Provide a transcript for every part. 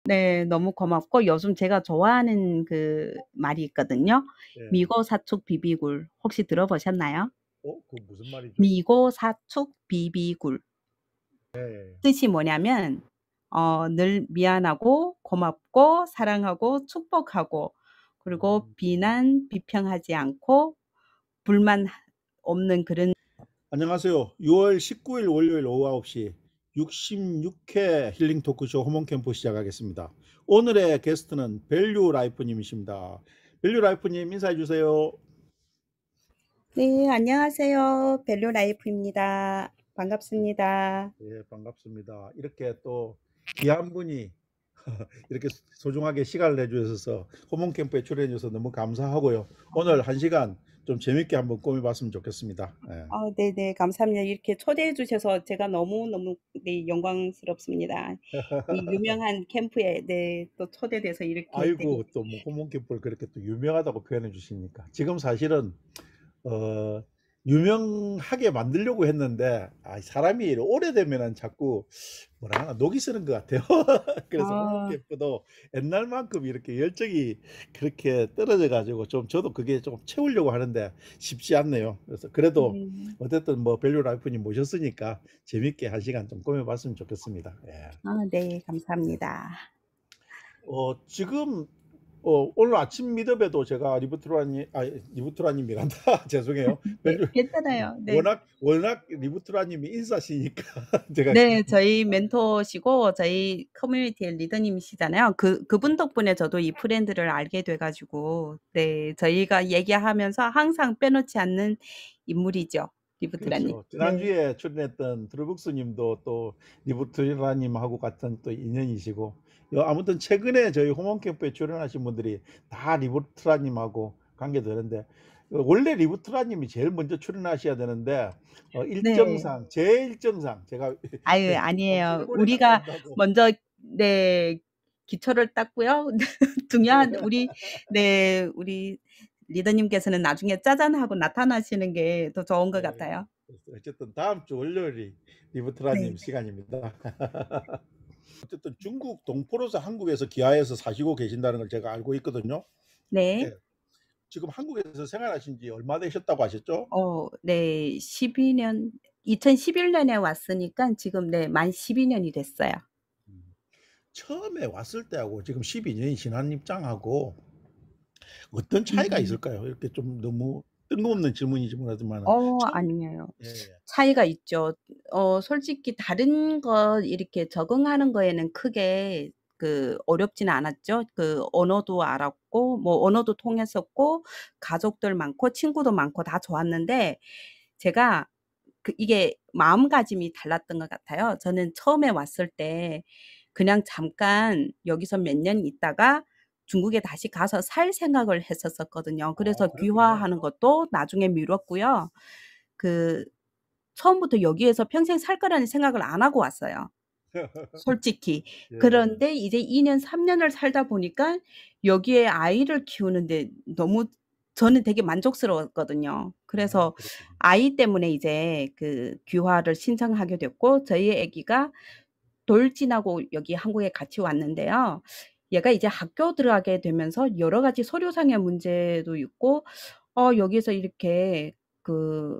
네, 너무 고맙고 요즘 제가 좋아하는 그 말이 있거든요. 예. 미고사축 비비굴 혹시 들어보셨나요? 그거 무슨 말이죠? 미고사축 비비굴. 예. 뜻이 뭐냐면 늘 미안하고 고맙고 사랑하고 축복하고 그리고 음. 비난 비평하지 않고 불만 없는 그런. 안녕하세요. 6월 19일 월요일 오후 9시 66회 힐링 토크쇼 호몬 캠프 시작하겠습니다. 오늘의 게스트는 밸류 라이프님이십니다. 밸류 라이프님 인사해 주세요. 네, 안녕하세요. 벨로 라이프입니다. 반갑습니다. 예, 반갑습니다. 이렇게 또 귀한 분이 이렇게 소중하게 시간을 내주셔서 호몬 캠프에 출연해 주셔서 너무 감사하고요. 오늘 한 시간 좀 재밌게 한번 꾸며봤으면 좋겠습니다. 예. 네네, 감사합니다. 이렇게 초대해 주셔서 제가 너무너무 네, 영광스럽습니다. 이 유명한 캠프에 네, 또 초대돼서 이렇게 되게. 아이고 또 뭐 호몬 캠프를 그렇게 또 유명하다고 표현해 주시니까 지금 사실은 어 유명하게 만들려고 했는데 사람이 오래되면은 자꾸 뭐라 하나 녹이 쓰는 것 같아요. 그래서 호몬 아, 캠프도 옛날만큼 이렇게 열정이 그렇게 떨어져 가지고 좀 저도 그게 좀 채우려고 하는데 쉽지 않네요. 그래서 그래도 음, 어쨌든 뭐 밸류 라이프님 모셨으니까 재밌게 한 시간 좀 꾸며 봤으면 좋겠습니다. 예. 네, 감사합니다. 지금 오늘 아침 미드에도 제가 리부트라님이란다. 죄송해요. 네, 밸류 괜찮아요. 네. 워낙 리부트라님이 인싸시니까 제가 네, 저희 멘토시고 저희 커뮤니티의 리더님이시잖아요. 그분 덕분에 저도 이 브랜드를 알게 돼가지고, 네, 저희가 얘기하면서 항상 빼놓지 않는 인물이죠. 리브트라님. 그렇죠. 네. 지난주에 출연했던 트루북스님도 또 리부트라님하고 같은 또 인연이시고 아무튼 최근에 저희 호몬 캠프에 출연하신 분들이 다 리부트라님하고 관계되는데 원래 리부트라님이 제일 먼저 출연하셔야 되는데 네. 일정상 제 일정상 제가 아유, 엄청 아니에요. 오래 갔다 우리가 온다고 먼저, 네, 기초를 닦고요. 중요한, 네, 우리 리더님께서는 나중에 짜잔 하고 나타나시는 게 더 좋은 것 네, 같아요. 어쨌든 다음 주 월요일이 리부트라님 네. 시간입니다. 어쨌든 중국 동포로서 한국에서 기아에서 사시고 계신다는 걸 제가 알고 있거든요. 네. 예. 지금 한국에서 생활하신 지 얼마 되셨다고 하셨죠? 네, 12년, 2011년에 왔으니까 지금 네, 만 12년이 됐어요. 음. 처음에 왔을 때하고 지금 12년이 지난 입장하고 어떤 차이가 음. 있을까요? 이렇게 좀 너무 뜬금없는 질문이지만 하지만은 처음 아니에요. 예, 예. 차이가 있죠. 솔직히 다른 거 이렇게 적응하는 거에는 크게 어렵지는 않았죠. 언어도 알았고, 뭐 언어도 통했었고, 가족들 많고, 친구도 많고 다 좋았는데, 제가 이게 마음가짐이 달랐던 것 같아요. 저는 처음에 왔을 때 그냥 잠깐 여기서 몇 년 있다가 중국에 다시 가서 살 생각을 했었거든요. 그래서 그랬군요. 귀화하는 것도 나중에 미뤘고요. 그 처음부터 여기에서 평생 살 거라는 생각을 안 하고 왔어요. 솔직히. 예. 그런데 이제 2년, 3년을 살다 보니까 여기에 아이를 키우는데 너무 저는 되게 만족스러웠거든요. 그래서 그렇군요. 아이 때문에 이제 귀화를 신청하게 됐고 저희 아기가 돌 지나고 여기 한국에 같이 왔는데요. 얘가 이제 학교 들어가게 되면서 여러 가지 서류상의 문제도 있고 여기서 이렇게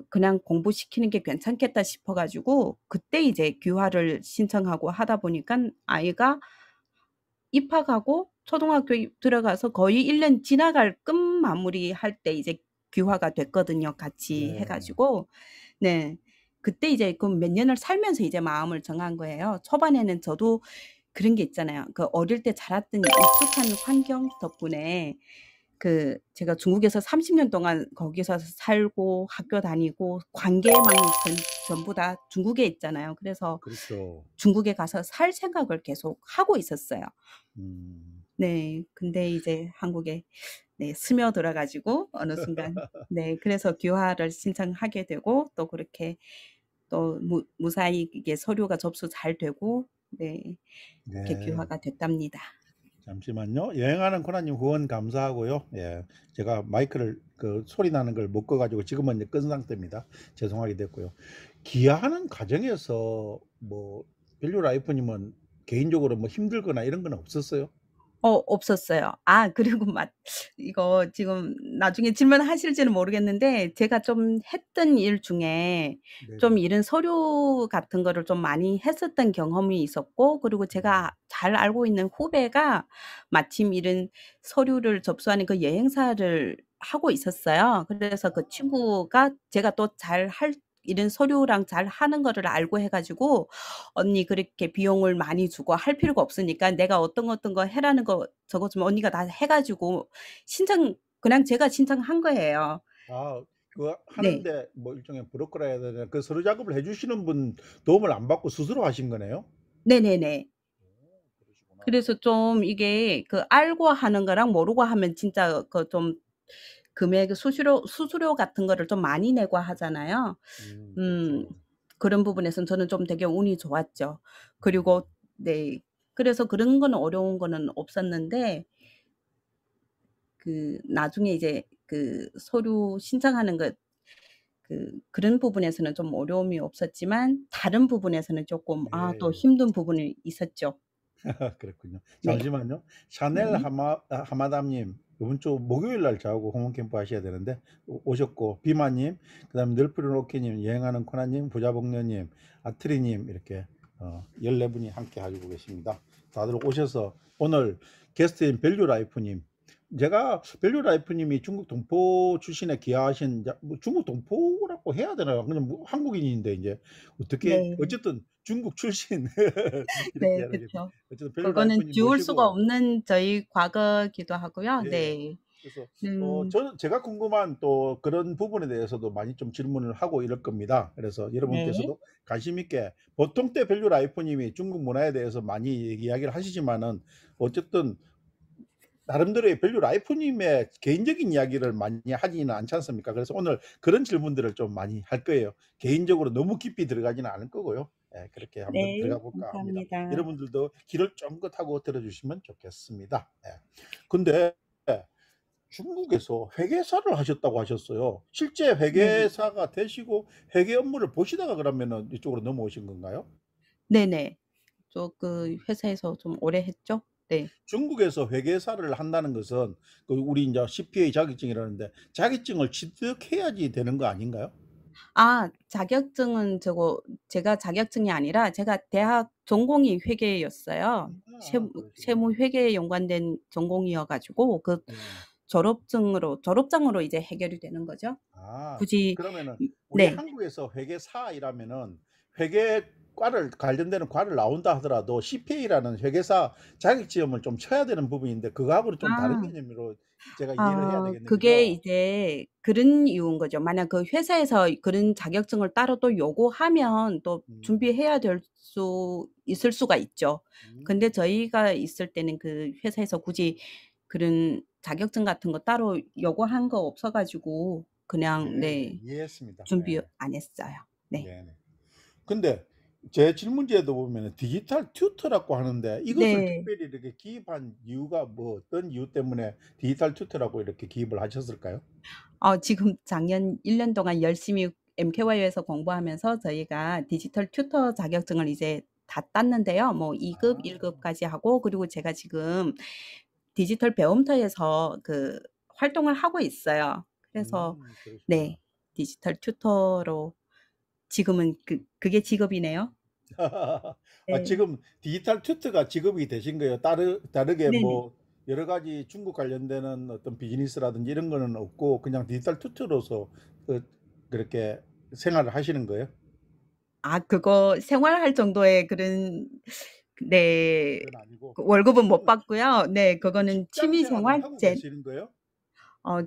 그냥 공부시키는 게 괜찮겠다 싶어 가지고 그때 이제 귀화를 신청하고 하다 보니까 아이가 입학하고 초등학교 들어가서 거의 1년 지나갈 끝마무리할 때 이제 귀화가 됐거든요, 같이 해 네. 가지고. 네. 그때 이제 그 몇 년을 살면서 이제 마음을 정한 거예요. 초반에는 저도 그런 게 있잖아요. 어릴 때 자랐던 익숙한 환경 덕분에 제가 중국에서 30년 동안 거기서 살고 학교 다니고 관계망 전부 다 중국에 있잖아요. 그래서 그렇죠. 중국에 가서 살 생각을 계속 하고 있었어요. 음. 네. 근데 이제 한국에 네, 스며들어 가지고 어느 순간 네, 그래서 귀화를 신청하게 되고 또 그렇게 또 무사히 이게 서류가 접수 잘 되고 네, 이렇게 네. 귀화가 됐답니다. 잠시만요. 여행하는 코나님 후원 감사하고요. 예. 제가 마이크를 그 소리 나는 걸 못 꺼 가지고 지금은 이제 끈 상태입니다. 죄송하게 됐고요. 기아하는 과정에서 뭐 밸류 라이프님은 개인적으로 뭐 힘들거나 이런 건 없었어요? 없었어요. 그리고 이거 지금 나중에 질문하실지는 모르겠는데 제가 좀 했던 일 중에 좀 네네. 이런 서류 같은 거를 좀 많이 했었던 경험이 있었고, 그리고 음. 제가 잘 알고 있는 후배가 마침 이런 서류를 접수하는 그 여행사를 하고 있었어요. 그래서 그 아. 친구가 제가 또 이런 서류랑 잘하는 거를 알고 해 가지고 "언니 그렇게 비용을 많이 주고 할 필요가 없으니까 내가 어떤 거 해라는 거 적어 주면 언니가 다 해 가지고" 그냥 제가 신청한 거예요. 아 그거 네. 하는데 뭐 일종의 브로커라 해야 되나 그 서류 작업을 해 주시는 분 도움을 안 받고 스스로 하신 거네요? 네네네. 그러시구나. 그래서 좀 이게 그 알고 하는 거랑 모르고 하면 진짜 그 좀 금액 수수료 같은 거를 좀 많이 내고 하잖아요. 음 그렇죠. 그런 부분에서는 저는 좀 되게 운이 좋았죠. 음. 그리고 네. 그래서 그런 거는 어려운 거는 없었는데, 나중에 이제 서류 신청하는 그런 부분에서는 좀 어려움이 없었지만 다른 부분에서는 쪼끔 또 예예. 힘든 부분이 있었죠. 그렇군요. 네. 잠시만요. 샤넬 네. 하마담님 이번 주 목요일 날 저하고 호모 캠프 하셔야 되는데 오셨고 비마님 그다음에 늘프리로키님 여행하는 코나님 부자복녀님 아트리님 이렇게 14 분이 함께 하시고 계십니다. 다들 오셔서 오늘 게스트인 밸류라이프님 제가 밸류라이프님이 중국 동포 출신에 귀화하신 뭐 중국 동포라고 해야 되나요? 그냥 뭐 한국인인데 이제 어떻게 네. 어쨌든 중국 출신 이렇게 네 해야 되겠네. 그쵸. 어쨌든 그거는 밸류라이프님 지울 수가 모시고 없는 저희 과거이기도 하고요. 예. 네. 그래서 음 저는 제가 궁금한 또 그런 부분에 대해서도 많이 좀 질문을 하고 이럴 겁니다. 그래서 네. 여러분께서도 관심 있게 보통 때 밸류라이프님이 중국 문화에 대해서 많이 이야기를 하시지만은 어쨌든 나름대로의 밸류라이프님의 개인적인 이야기를 많이 하지는 않지 않습니까? 그래서 오늘 그런 질문들을 좀 많이 할 거예요. 개인적으로 너무 깊이 들어가지는 않을 거고요. 예 그렇게 한번 네. 들어가 볼까 합니다. 감사합니다. 여러분들도 귀를 쫑긋하고 들어주시면 좋겠습니다. 예. 근데 중국에서 회계사를 하셨다고 하셨어요. 실제 네. 회계사가 되시고 회계 업무를 보시다가 그러면은 이쪽으로 넘어오신 건가요? 네네. 저 음. 회사에서 좀 오래 했죠. 네. 중국에서 회계사를 한다는 것은 우리 인제 CPA 자격증이라는데 자격증을 취득해야지 되는 거 아닌가요? 자격증은 제가 자격증이 아니라 제가 대학 전공이 회계였어요. 그러시구나. 세무 회계에 연관된 전공이어 가지고 네. 졸업장으로 이제 해결이 되는 거죠. 아 굳이 그러면은 우리 네. 한국에서 회계사 일하면은 회계과를 관련되는 과를 나온다 하더라도 CPA라는 회계사 자격지음을 좀 쳐야 되는 부분인데 그거하고는 좀 다른 아. 개념으로 제가 이해를 해야 되겠네. 그게 그죠? 이제 그런 이유인 거죠. 만약 그 회사에서 그런 자격증을 따로 또 요구하면 또 음. 준비해야 될 수 있을 수가 있죠. 근데 음. 저희가 있을 때는 그 회사에서 굳이 그런 자격증 같은 거 따로 요구한 거 없어 가지고 그냥 예예. 네 이해했습니다. 준비 예. 안 했어요. 네. 네네. 근데 제 질문지에도 보면은 디지털 튜터라고 하는데 이것을 네. 특별히 이렇게 기입한 이유가 뭐 어떤 이유 때문에 디지털 튜터라고 이렇게 기입을 하셨을까요? 지금 작년 1년 동안 열심히 MKY에서 공부하면서 저희가 디지털 튜터 자격증을 이제 다 땄는데요. 뭐 2 급, 1 아. 급까지 하고, 그리고 제가 지금 디지털 배움터에서 활동을 하고 있어요. 그래서 그러시구나. 네. 디지털 튜터로 지금은 그게 직업이네요. 네. 지금 디지털 튜터가 직업이 되신 거예요? 다르게 네네. 뭐 여러 가지 중국 관련되는 어떤 비즈니스라든지 이런 거는 없고 그냥 디지털 튜터로서 그 그렇게 생활을 하시는 거예요? 그거 생활할 정도의 그런 네. 그건 아니고 월급은 못 그러면 받고요. 네. 그거는 직장 취미 생활은 생활 하고 계시는 거예요? 어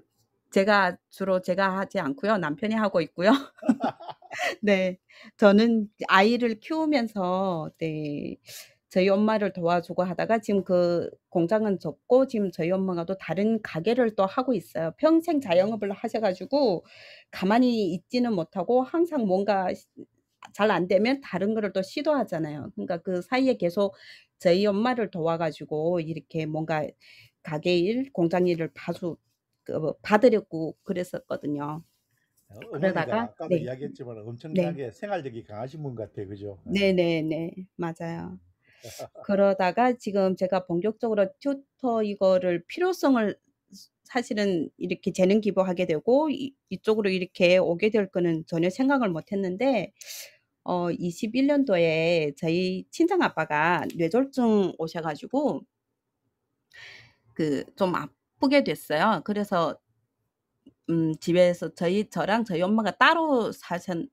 주로 제가 하지 않고요. 남편이 하고 있고요. 네. 저는 아이를 키우면서 네 저희 엄마를 도와주고 하다가 지금 그 공장은 접고 지금 저희 엄마가 또 다른 가게를 또 하고 있어요. 평생 음. 자영업을 하셔 가지고 가만히 있지는 못하고 항상 뭔가 잘 안 되면 다른 거를 또 시도하잖아요. 그러니까 그 사이에 계속 저희 엄마를 도와 가지고 이렇게 뭔가 가게 일, 공장 일을 받으려고 그랬었거든요. 어머니가 그러다가 아까도 네. 이야기했지만 네. 엄청나게 생활력이 강하신 분 같아요. 그죠? 예. 네네네. 맞아요. 그러다가 지금 제가 본격적으로 튜터 이거를 필요성을 사실은 이렇게 재능 기부하게 되고 이쪽으로 이렇게 오게 될 거는 전혀 생각을 못 했는데 21 년도에 저희 친정 아빠가 뇌졸중 오셔 가지고 좀 아프게 됐어요. 그래서 집에서 저랑 저희 엄마가 따로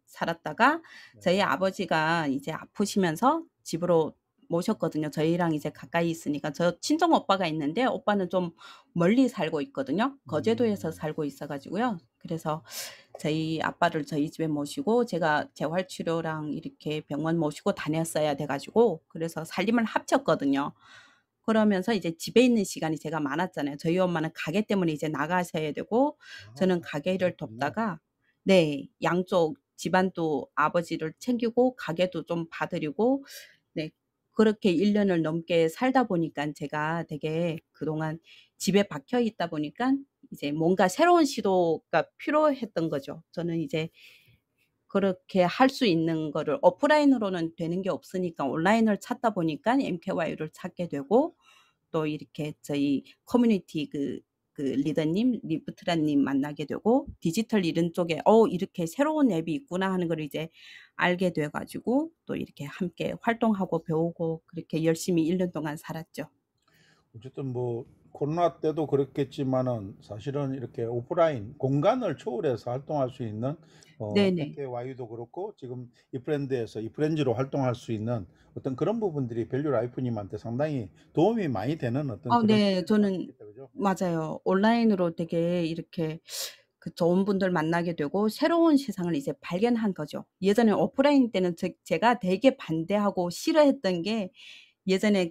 살았다가 네. 저희 아버지가 이제 아프시면서 집으로 모셨거든요. 저희랑 이제 가까이 있으니까. 저 친정 오빠가 있는데 오빠는 좀 멀리 살고 있거든요. 거제도에서 음. 살고 있어 가지고요. 그래서 저희 아빠를 저희 집에 모시고 제가 재활 치료랑 이렇게 병원 모시고 다녔어야 돼 가지고 그래서 살림을 합쳤거든요. 그러면서 이제 집에 있는 시간이 제가 많았잖아요. 저희 엄마는 가게 때문에 이제 나가셔야 되고 아 저는 가게를 그렇군요. 돕다가 네, 양쪽 집안도 아버지를 챙기고 가게도 좀 봐 드리고 네, 그렇게 1 년을 넘게 살다 보니깐 제가 되게 그동안 집에 박혀 있다 보니깐 이제 뭔가 새로운 시도가 필요했던 거죠. 저는 이제 그렇게 할 수 있는 거를 오프라인으로는 되는 게 없으니까 온라인을 찾다 보니까 MKY를 찾게 되고 또 이렇게 저희 커뮤니티 리더님, 리브트라님 만나게 되고 디지털 이런 쪽에 이렇게 새로운 앱이 있구나 하는 걸 이제 알게 돼 가지고 또 이렇게 함께 활동하고 배우고 그렇게 열심히 1년 동안 살았죠. 어쨌든 뭐 코로나 때도 그렇겠지만은 사실은 이렇게 오프라인 공간을 초월해서 활동할 수 있는 네네. MKY도 그렇고 지금 이프렌드에서 이프렌즈로 활동할 수 있는 어떤 그런 부분들이 밸류 라이프 님한테 상당히 도움이 많이 되는 어떤 그런 네. 시간인 것 저는 같습니다. 그죠? 예. 맞아요. 온라인으로 되게 이렇게 좋은 분들 만나게 되고 새로운 세상을 이제 발견한 거죠. 예전에 오프라인 때는 제가 되게 반대하고 싫어했던 게 예전에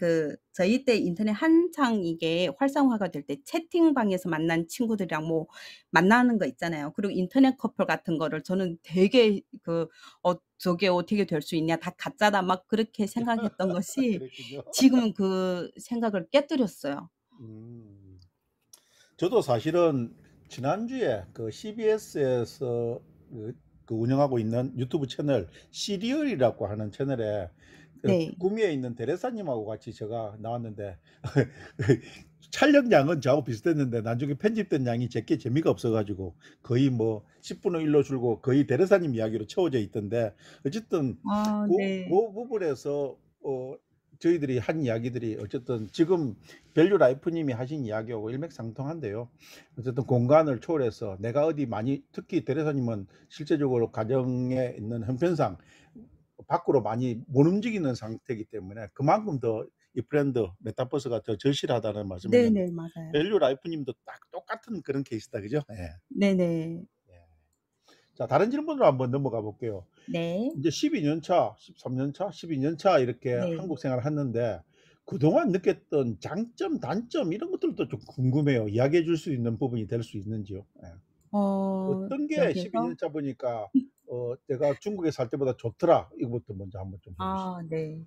저희 때 인터넷 한창 이게 활성화가 될 때 채팅방에서 만난 친구들이랑 뭐 만나는 거 있잖아요. 그리고 인터넷 커플 같은 거를 저는 되게 저게 어떻게 될 수 있냐. 다 가짜다." 막 그렇게 생각했던 것이 그랬군요. 지금은 그 생각을 깨뜨렸어요. 음. 저도 사실은 지난주에 그 CBS에서 그 운영하고 있는 유튜브 채널 시리얼이라고 하는 채널에 네. 구미에 있는 대레사님하고 같이 제가 나왔는데 촬영량은 저하고 비슷했는데 나중에 편집된 양이 제게 재미가 없어 가지고 거의 뭐 10 분의 1로 줄고 거의 대레사님 이야기로 채워져 있던데 어쨌든 아 네. 고 부분에서 저희들이 한 이야기들이 어쨌든 지금 밸류 라이프 님이 하신 이야기하고 일맥상통한데요. 어쨌든 공간을 초월해서 내가 어디 많이 특히 대레사님은 실제적으로 가정에 있는 형편상 밖으로 많이 못 움직이는 상태이기 때문에 그만큼 더 이 브랜드 메타버스가 더 절실하다는 말씀이었는데 네네. 맞아요. 밸류 라이프 님도 딱 똑같은 그런 케이스다. 그죠? 예. 네네. 예. 자, 다른 질문으로 한번 넘어가 볼게요. 네. 이제 12년 차, 13년 차, 12년 차 이렇게 네. 한국 생활을 했는데 그동안 느꼈던 장점, 단점 이런 것들도 좀 궁금해요. 이야기해 줄 수 있는 부분이 될 수 있는지요? 예. 어떤 게 12년 여기서 차 보니까 '내가 중국에 살 때보다 좋더라.' 이거부터 먼저 한번 좀 해 주시죠. 네.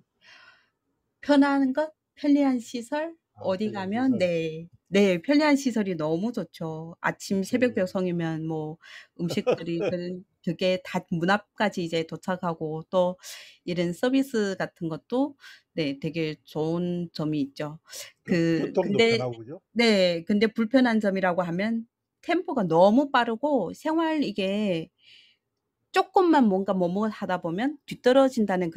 편한 것, 편리한 시설, 아, 어디 편리한 가면 시설. 네. 네. 편리한 시설이 너무 좋죠. 아침 새벽 그 배송이면 뭐 음식들이 그게 다 문 앞까지 이제 도착하고 또 이런 서비스 같은 것도 네 되게 좋은 점이 있죠. 교통도 근데 편하고 그죠? 네. 근데 불편한 점이라고 하면 템포가 너무 빠르고 생활 이게 쪼끔만 뭔가 뭐뭐 하다 보면 뒤떨어진다는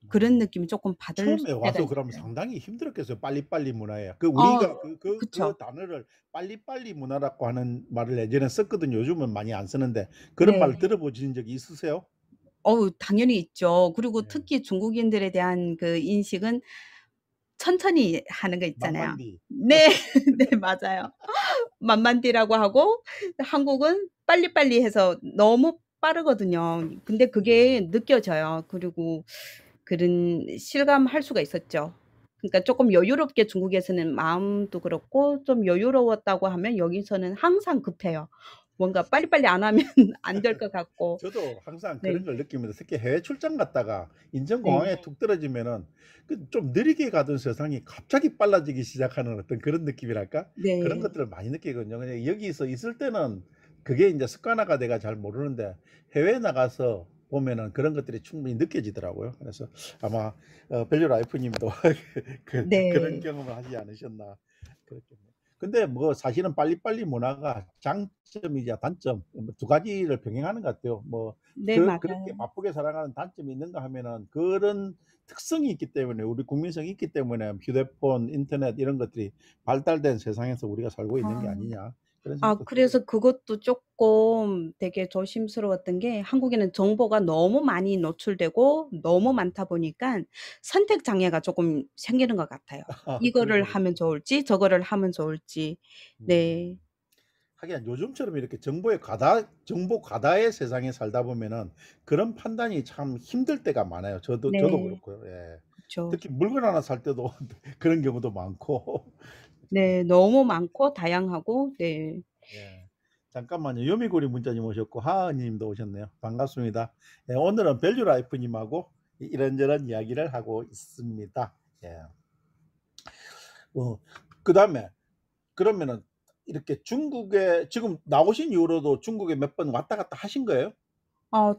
그런 음. 느낌이 쪼끔 받을 처음에 때가 와서 그러면 있어요. 상당히 힘들었겠어요. 빨리빨리 문화에. 그 어 우리가 그 그쵸. 단어를 빨리빨리 문화라고 하는 말을 예전에 썼거든요. 요즘은 많이 안 쓰는데 그런 말 네. 들어보신 적이 있으세요? 당연히 있죠. 그리고 네. 특히 중국인들에 대한 그 인식은 천천히 하는 거 있잖아요. 만만디. 네. 네 맞아요. 만만디라고 하고 한국은 빨리빨리 해서 너무 빠르거든요. 근데 그게 음. 느껴져요. 그리고 그런 실감할 수가 있었죠. 그러니까 쪼끔 여유롭게 중국에서는 마음도 그렇고 좀 여유로웠다고 하면 여기서는 항상 급해요. 뭔가 빨리빨리 안 하면 안 될 것 같고. 저도 항상 네. 그런 걸 느끼면서 특히 해외 출장 갔다가 네. 인천공항에 툭 떨어지면은 그 좀 느리게 가던 세상이 갑자기 빨라지기 시작하는 어떤 그런 느낌이랄까? 그런 네. 것들을 많이 느끼거든요. 그냥 여기서 있을 때는 그게 인제 습관화가 돼가 잘 모르는데 해외에 나가서 보면은 그런 것들이 충분히 느껴지더라고요. 그래서 아마 밸류 라이프 님도 그런 네. 경험을 하지 않으셨나 그렇겠네요. 근데 뭐 사실은 빨리빨리 문화가 장점이자 단점 뭐 두 가지를 병행하는 것 같아요. 뭐 네, 그렇게 맞아요. 바쁘게 살아가는 단점이 있는가 하면은 그런 특성이 있기 때문에 우리 국민성이 있기 때문에 휴대폰, 인터넷 이런 것들이 발달된 세상에서 우리가 살고 있는 게 아. 아니냐 그런 아, 생각도 들어요. 그래서 그것도 쪼끔 되게 조심스러웠던 게 한국에는 정보가 너무 많이 노출되고 너무 많다 보니깐 선택 장애가 쪼끔 생기는 것 같아요. 그런 이거를 것 하면 같아요. 좋을지 저거를 하면 좋을지. 네. 하긴 요즘처럼 이렇게 정보 과다의 세상에 살다 보면은 그런 판단이 참 힘들 때가 많아요. 저도 네. 그렇고요. 예. 그쵸. 특히 물건 하나 살 때도 그런 경우도 많고. 네. 너무 많고 다양하고 네. 예. 잠깐만요. 요미구리 문자님 오셨고 하하 님도 오셨네요. 반갑습니다. 예, 오늘은 밸류 라이프 님하고 이런저런 이야기를 하고 있습니다. 예. 어, 그다음에 그러면은 이렇게 중국에 지금 나오신 이후로도 중국에 몇 번 왔다 갔다 하신 거예요?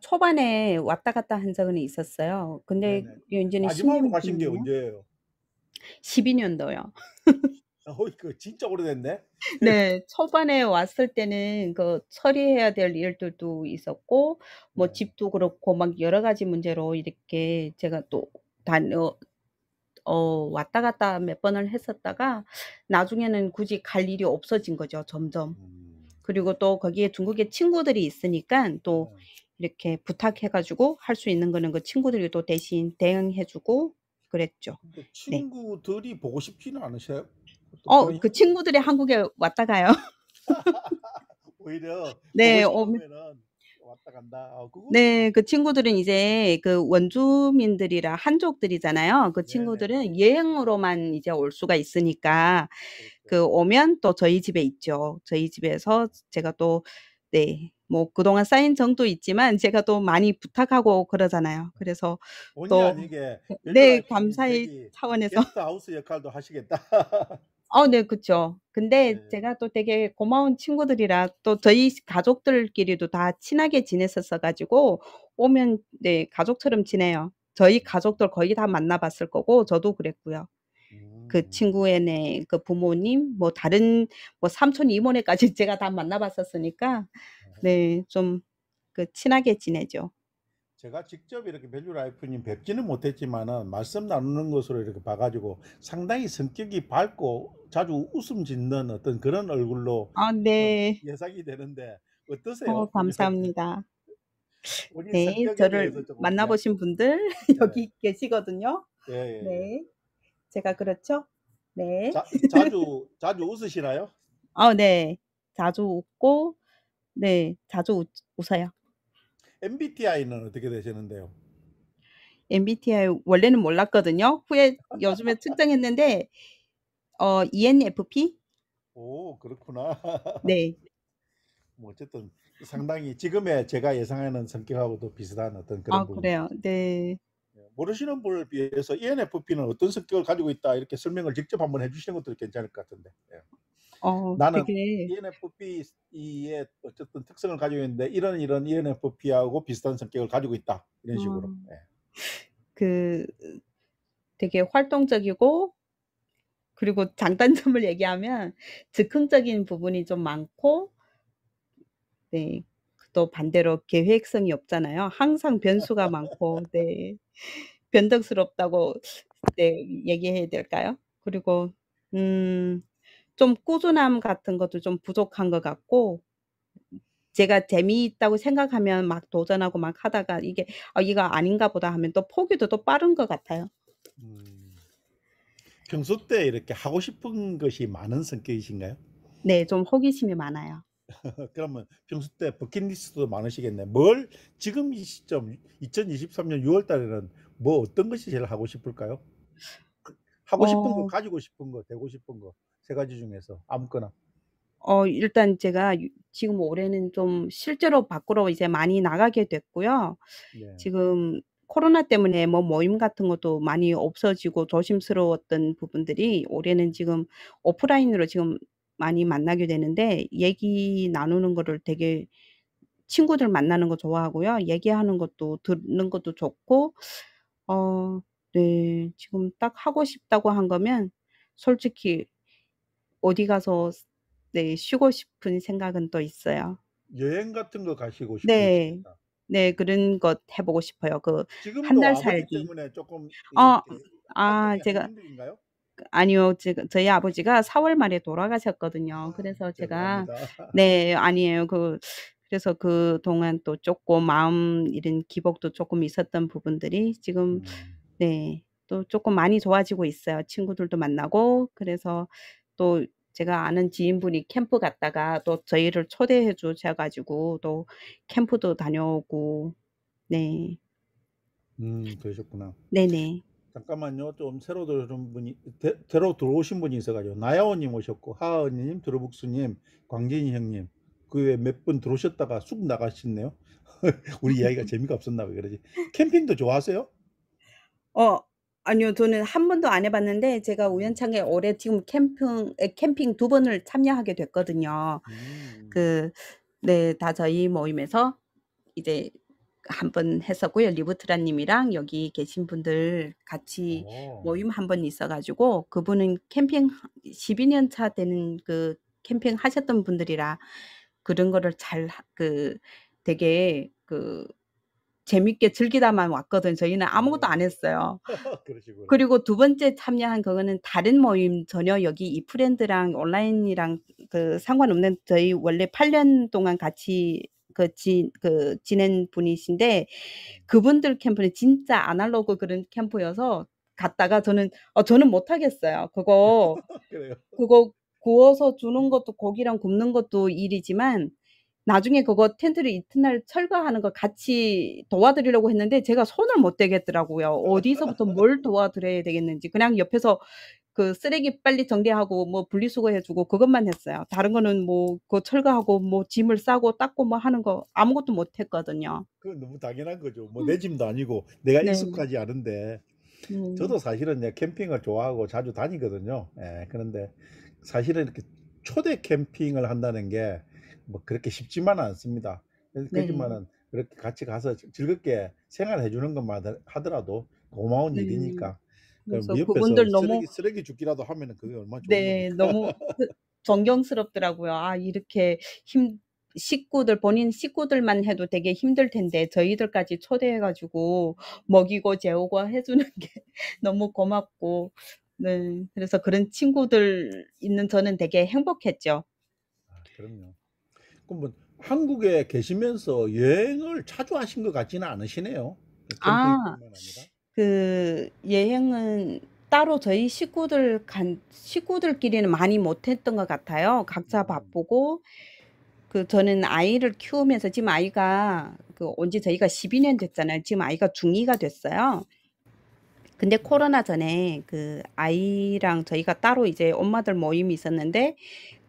초반에 왔다 갔다 한 적은 있었어요. 근데 네네. 인제는 10 마지막으로 년 가신 게 됐네요. 언제예요? 12 년도요. 어이 그 진짜 오래됐네. 네. 초반에 왔을 때는 그 처리해야 될 일들도 있었고 뭐 네. 집도 그렇고 막 여러 가지 문제로 이렇게 제가 또 다녀 왔다 갔다 몇 번을 했었다가 나중에는 굳이 갈 일이 없어진 거죠 점점. 음. 그리고 또 거기에 중국에 친구들이 있으니깐 또 네. 이렇게 부탁해 가지고 할 수 있는 거는 그 친구들이 또 대신 대응해 주고 그랬죠. 근데 네. 친구들이 보고 싶지는 않으세요? 어떤 그런 그 현실이 친구들이 한국에 왔다 가요. 오히려 보고 네. 싶으면은 왔다 간다. 그거는 뭐 네. 그 친구들은 이제 그 원주민들이라 한족들이잖아요. 그 네네. 친구들은 여행으로만 이제 올 수가 있으니까 그렇죠. 그 오면 또 저희 집에 있죠. 저희 집에서 제가 또 네 뭐 그동안 쌓인 정도 있지만 제가 또 많이 부탁하고 그러잖아요. 그래서 본의 또 아니게 밸류 네 라이프님 감사의 저기 차원에서 게스트하우스 역할도 하시겠다. 네 그쵸. 근데 네. 제가 또 되게 고마운 친구들이라 또 저희 가족들끼리도 다 친하게 지냈었어 가지고 오면 네 가족처럼 지내요. 저희 가족들 거의 다 만나 봤을 거고 저도 그랬고요. 그 음. 친구의 네 그 부모님 뭐 다른 뭐 삼촌, 이모네까지 제가 다 만나 봤었으니까 네 좀 그 친하게 지내죠. 제가 직접 이렇게 밸류 라이프님 뵙지는 못했지만은 말씀 나누는 것으로 이렇게 봐 가지고 상당히 성격이 밝고 자주 웃음 짓는 어떤 그런 얼굴로 네. 예상이 되는데 어떠세요? 본인한테 감사합니다. 본인 네. 성격에 저를 대해서 조금 만나 이야기 보신 분들 네. 여기 계시거든요. 예예예. 네. 제가 그렇죠? 네. 자주 웃으시나요? 네. 자주 웃고 네 자주 웃어요. MBTI는 어떻게 되시는데요? MBTI 원래는 몰랐거든요. 후에 요즘에 측정했는데 ENFP? 오 그렇구나. 네. 뭐 어쨌든 상당히 지금의 제가 예상하는 성격하고도 비슷한 어떤 그런 부분이 그래요. 네. 모르시는 분을 위해서 ENFP는 어떤 성격을 가지고 있다 이렇게 설명을 직접 한번 해 주시는 것도 괜찮을 것 같은데. 예. 나는 되게 ENFP의 어쨌든 특성을 가지고 있는데 이런 ENFP하고 비슷한 성격을 가지고 있다. 이런 식으로. 어 예. 그 되게 활동적이고 그리고 장단점을 얘기하면 즉흥적인 부분이 좀 많고 네 또 반대로 계획성이 없잖아요. 항상 변수가 많고 네 변덕스럽다고 네 얘기해야 될까요? 그리고 음 좀 꾸준함 같은 것도 좀 부족한 것 같고 제가 재미있다고 생각하면 막 도전하고 막 하다가 이게 '이거 아닌가 보다.' 하면 또 포기도 또 빠른 것 같아요. 음. 평소 때 이렇게 하고 싶은 것이 많은 성격이신가요? 네 좀 호기심이 많아요. 그러면 평소 때 버킷리스트도 많으시겠네. 뭘 지금 이 시점 2023년 6월 달에는 뭐 어떤 것이 제일 하고 싶을까요? 하고 싶은 거, 어 가지고 싶은 거, 되고 싶은 거 세 가지 중에서 아무거나. 일단 제가 지금 올해는 좀 실제로 밖으로 이제 많이 나가게 됐고요. 네. 지금 코로나 때문에 뭐 모임 같은 것도 많이 없어지고 조심스러웠던 부분들이 올해는 지금 오프라인으로 지금 많이 만나게 되는데 얘기 나누는 거를 되게 친구들 만나는 거 좋아하고요. 얘기하는 것도 듣는 것도 좋고 어 네. 지금 딱 하고 싶다고 한 거면 솔직히 어디 가서 네 쉬고 싶은 생각은 또 있어요. 여행 같은 거 가시고 네. 싶으시겠다. 네. 그런 것 해 보고 싶어요. 그 한 지금도 달 아버지 살기. 때문에 쪼끔 어 이렇게 아 활동이 하기 제가 힘드신가요? 아니요. 지금 저희 아버지가 4월 말에 돌아가셨거든요. 아 그래서 제가 죄송합니다. 네 아니에요. 그래서 그동안 또 쪼끔 마음 이런 기복도 쪼끔 있었던 부분들이 지금 음. 네 또 쪼끔 많이 좋아지고 있어요. 친구들도 만나고 그래서 또 제가 아는 지인분이 캠프 갔다가 또 저희를 초대해 주셔 가지고 또 캠프도 다녀오고 네. 그러셨구나. 네네. 잠깐만요. 좀 새로 들어오신 분이 있어 가지고 나야오 님 오셨고 하하은 님, 드루북스 님, 광진이 형님 그 외에 몇 분 들어오셨다가 쑥 나가셨네요. 우리 이야기가 재미가 없었나 봐요. 그러지. 캠핑도 좋아하세요? 어 아니요. 저는 한 번도 안 해 봤는데 제가 음. 우연찮게 올해 지금 캠핑 두 번을 참여하게 됐거든요. 음. 그 네 다 저희 모임에서 이제 한 번 했었고요. 리부트라 님이랑 여기 계신 분들 같이 어. 모임 한 번 있어 가지고 그분은 캠핑 12년 차 되는 그 캠핑 하셨던 분들이라 그런 거를 잘 되게 재밌게 즐기다만 왔거든. 저희는 아무것도 안 어. 했어요. 그러시구나. 그리고 두 번째 참여한 그거는 다른 모임 전혀 여기 이 프렌드랑 온라인이랑 상관없는 저희 원래 8년 동안 같이 지낸 분이신데 그분들 캠프는 진짜 아날로그 그런 캠프여서 갔다가 저는 못 하겠어요. 그래요. 그거 구워서 주는 것도 고기랑 굽는 것도 일이지만 나중에 그거 텐트를 이튿날 철거하는 거 같이 도와드리려고 했는데 제가 손을 못 대겠더라고요. 어디서부터 뭘 도와드려야 되겠는지. 그냥 옆에서 쓰레기 빨리 정리하고 뭐 분리수거해 주고 그것만 했어요. 다른 거는 뭐 그거 철거하고 뭐 짐을 싸고 닦고 뭐 하는 거 아무것도 못 했거든요. 그건 너무 당연한 거죠. 뭐 내 짐도 아니고 내가 네. 익숙하지 않은데. 네. 저도 사실은 이제 캠핑을 좋아하고 자주 다니거든요. 예. 그런데 사실은 이렇게 초대 캠핑을 한다는 게 뭐 그렇게 쉽지만은 않습니다. 네. 그렇지만은 그렇게 같이 가서 즐겁게 생활해 주는 것만 하더라도 고마운 네. 일이니까. 그럼 그래서 네 옆에서 그분들 너무 쓰레기 줍기라도 하면은 그게 얼마나 좋은 네. 겁니까. 너무 존경스럽더라고요. 아 이렇게 힘 본인 식구들만 해도 되게 힘들 텐데 저희들까지 초대해 가지고 먹이고 재우고 해 주는 게 너무 고맙고 네 그래서 그런 친구들 있는 저는 되게 행복했죠. 아 그럼요. 그럼 뭐 한국에 계시면서 여행을 자주 하신 것 같지는 않으시네요. 그 아 캠핑뿐만 아니라. 여행은 따로 저희 식구들끼리는 많이 못 했던 것 같아요. 각자 음. 바쁘고 저는 아이를 키우면서 지금 아이가 온 지 저희가 12년 됐잖아요. 지금 아이가 중2가 됐어요. 근데 코로나 전에 아이랑 저희가 따로 이제 엄마들 모임이 있었는데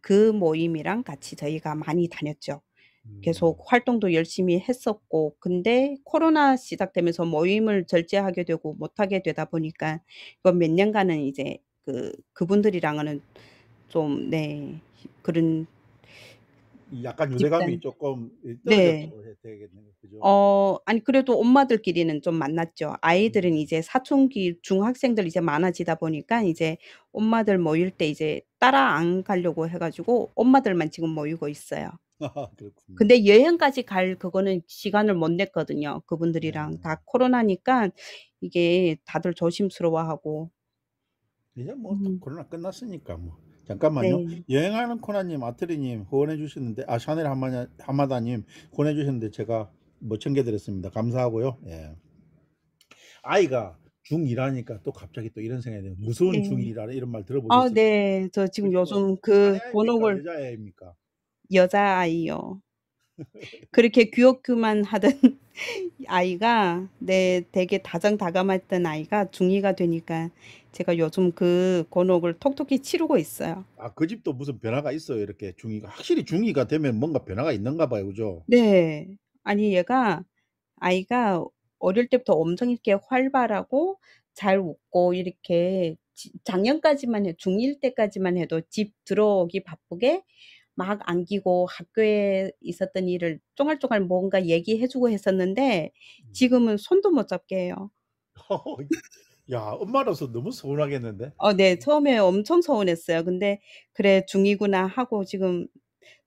그 모임이랑 같이 저희가 많이 다녔죠. 음. 계속 활동도 열심히 했었고 근데 코로나 시작되면서 모임을 절제하게 되고 못 하게 되다 보니까 이번 몇 년간은 이제 그분들이랑은 좀 네 그런 이 약간 유대감이 집단 쪼끔 네. 떨어졌다고 해야 되겠네요. 그죠? 예. 아니 그래도 엄마들끼리는 좀 만났죠. 아이들은 음. 이제 사춘기 중학생들 이제 많아지다 보니까 이제 엄마들 모일 때 이제 따라 안 가려고 해 가지고 엄마들만 지금 모이고 있어요. 그렇군요. 근데 여행까지 갈 그거는 시간을 못 냈거든요. 그분들이랑 네. 다 코로나니까 이게 다들 조심스러워하고. 이제 뭐 또 음 코로나 끝났으니까 뭐. 잠깐만요. 네. 여행하는 코나님, 아트리님 후원해 주셨는데 샤넬 하마다님 후원해 주셨는데 제가 뭐 챙겨 드렸습니다. 감사하고요. 예. 아이가 중2 라니까 또 갑자기 또 이런 생각이 드네요. 무서운 네. 중1 이라 이런 말 아 들어보셨습니까? 네. 저 지금 그게 뭐 요즘 사내아입니까? 번호를 여자아입니까? 여자아이요. 그렇게 귀엽기만 하던 아이가 네 되게 다정다감했던 아이가 중2가 되니까 제가 요즘 그 곤혹을 톡톡히 치르고 있어요. 아 그 집도 무슨 변화가 있어요. 이렇게 중2가. 확실히 중2가 되면 뭔가 변화가 있는가 봐요. 그죠? 네. 아니 아이가 어릴 때부터 엄청 이렇게 활발하고 잘 웃고 이렇게 작년까지만 해 중1 때까지만 해도 집 들어오기 바쁘게 막 안기고 학교에 있었던 일을 쫑알쫑알 뭔가 얘기해 주고 했었는데 음. 지금은 손도 못 잡게 해요. 야, 엄마로서 너무 서운하겠는데? 네. 처음에 엄청 서운했어요. 근데 '그래 중이구나.' 하고 지금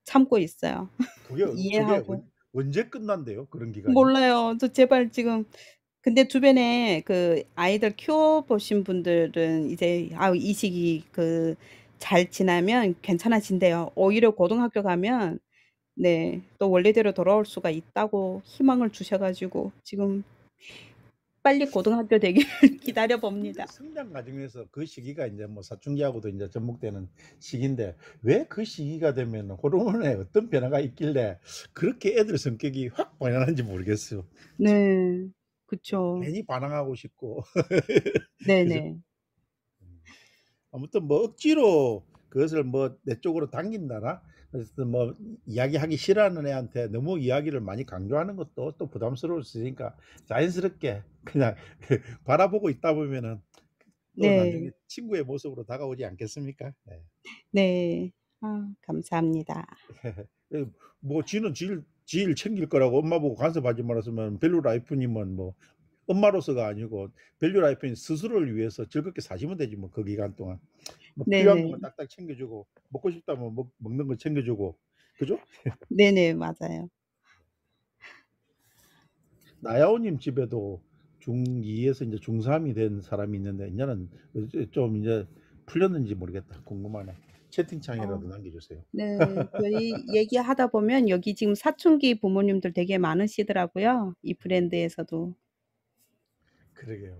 참고 있어요. 그게 이해하고. 언제 끝난대요? 그런 기간이? 몰라요. 저 제발 지금 근데 주변에 그 아이들 키워 보신 분들은 이제 이 시기 잘 지나면 괜찮아진대요. 오히려 고등학교 가면 네 또 원래대로 돌아올 수가 있다고 희망을 주셔 가지고 지금 빨리 고등학교 되기를 이제 기다려 봅니다. 성장 과정에서 그 시기가 이제 뭐 사춘기하고도 이제 접목되는 시기인데 왜 그 시기가 되면 호르몬에 어떤 변화가 있길래 그렇게 애들 성격이 확 변하는지 모르겠어요. 네. 그쵸. 괜히 반항하고 싶고. 그죠? 네네. 음. 아무튼 뭐 억지로 그것을 뭐 내 쪽으로 당긴다나 그래서 뭐 이야기하기 싫어하는 애한테 너무 이야기를 많이 강조하는 것도 또 부담스러울 수 있으니까 자연스럽게 그냥 바라보고 있다 보면은 또 나중에 네. 친구의 모습으로 다가오지 않겠습니까? 네. 네. 감사합니다. 뭐 지는 지 일 챙길 거라고 엄마 보고 간섭하지 말았으면 밸류 라이프님은 뭐 엄마로서가 아니고 밸류 라이프님 스스로를 위해서 즐겁게 사시면 되지 뭐 그 기간 동안. 뭐 필요한 네네. 것만 딱딱 챙겨주고 먹고 싶다면 먹는 거 챙겨주고 그죠? 네네. 맞아요. 나야오님 집에도 중2에서 이제 중3이 된 사람이 있는데 이제는 좀 이제 풀렸는지 모르겠다. 궁금하네. 어 채팅창이라도 남겨주세요. 네. 저희 얘기하다 보면 여기 지금 사춘기 부모님들 되게 많으시더라고요, 이 브랜드에서도. 그러게요.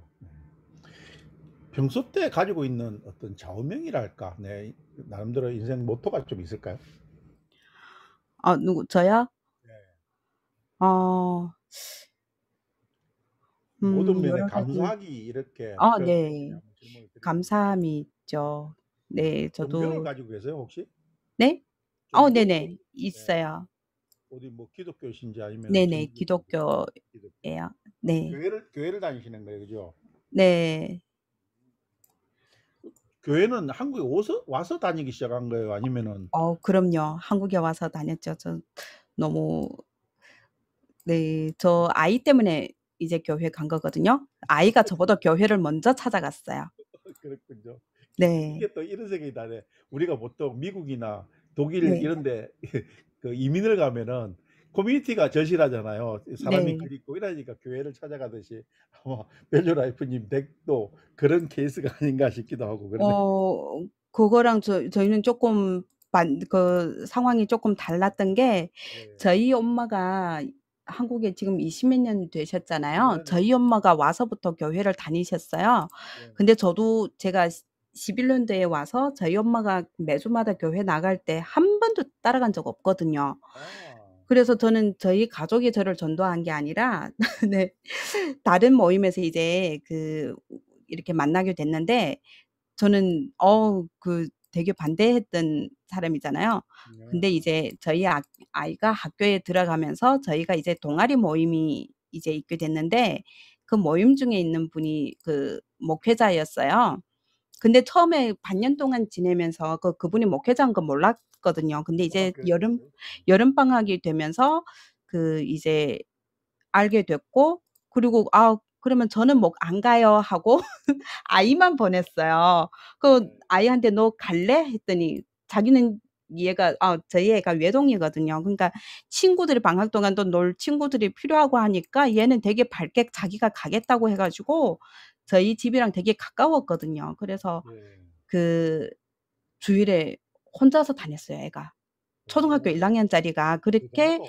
평소 때 가지고 있는 어떤 좌우명이랄까, 네, 나름대로 인생 모토가 좀 있을까요? 누구 저요? 네. 어 모든 면에 여러 가지 감사하기 이렇게 표현되는지 네. 한번 질문을 드려볼게요. 감사함이 있죠. 네. 종교를 저도 가지고 계세요, 혹시? 네? 종교? 네네. 네. 있어요. 어디 뭐 기독교신지 아니면은 네네. 천주교신지 기독교예요. 기독교. 네. 교회를 다니시는 거예요, 그죠? 네. 교회는 한국에 와서 다니기 시작한 거예요, 아니면은 그럼요. 한국에 와서 다녔죠. 너무 네. 저 아이 때문에 이제 교회 간 거거든요. 아이가 저보다 교회를 먼저 찾아갔어요. 그렇군요. 네. 이게 또 이런 생각이 나네. 우리가 보통 미국이나 독일 네. 이런 데 그 이민을 가면은 커뮤니티가 절실하잖아요. 사람이 네. 그립고 이러니까 교회를 찾아가듯이 아마 밸류 라이프님 댁도 그런 케이스가 아닌가 싶기도 하고 그러네. 그거랑 저희는 쪼끔 상황이 쪼끔 달랐던 게 네. 저희 엄마가 한국에 지금 20몇 년 되셨잖아요. 네네. 저희 엄마가 와서부터 교회를 다니셨어요. 네네. 근데 저도 제가 11 년도에 와서 저희 엄마가 매주마다 교회 나갈 때 한 번도 따라간 적 없거든요. 아. 그래서 저는 저희 가족이 저를 전도한 게 아니라 네 다른 모임에서 이제 이렇게 만나게 됐는데 저는 되게 반대했던 사람이잖아요. 근데 네. 이제 저희 아이가 학교에 들어가면서 저희가 이제 동아리 모임이 이제 있게 됐는데 그 모임 중에 있는 분이 목회자였어요. 근데 처음에 반년 동안 지내면서 그분이 목회자인 건 몰랐거든요. 근데 아 이제 그러셨어요? 여름 방학이 되면서 이제 알게 됐고 그리고 그러면 저는 뭐 "안 가요." 하고 아이만 보냈어요. 네. 아이한테 "너 갈래?" 했더니 자기는 저희 애가 외동이거든요. 그러니까 친구들이 방학 동안도 놀 친구들이 필요하고 하니까 얘는 되게 밝게 자기가 가겠다고 해 가지고 저희 집이랑 되게 가까웠거든요. 그래서 네. 그 주일에 혼자서 다녔어요, 애가. 초등학교 1 오. 학년짜리가 그렇게 대단하다.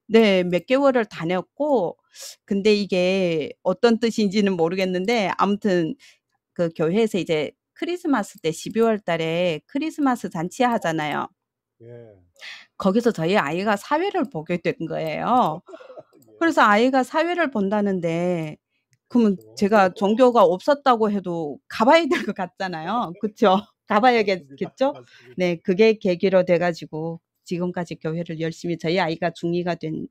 네. 몇 개월을 다녔고 근데 이게 어떤 뜻인지는 모르겠는데 아무튼 교회에서 이제 크리스마스 때 12월 달에 크리스마스 잔치 하잖아요. 예. 거기서 저희 아이가 사회를 보게 된 거예요. 예. 그래서 아이가 사회를 본다는데 그러면 그렇죠. 제가 종교가 없었다고 해도 가 봐야 될 것 같잖아요. 그쵸? 가 맞습니다. 봐야겠죠? 맞습니다. 네. 그게 계기로 돼 가지고 지금까지 교회를 열심히 저희 아이가 중2가 된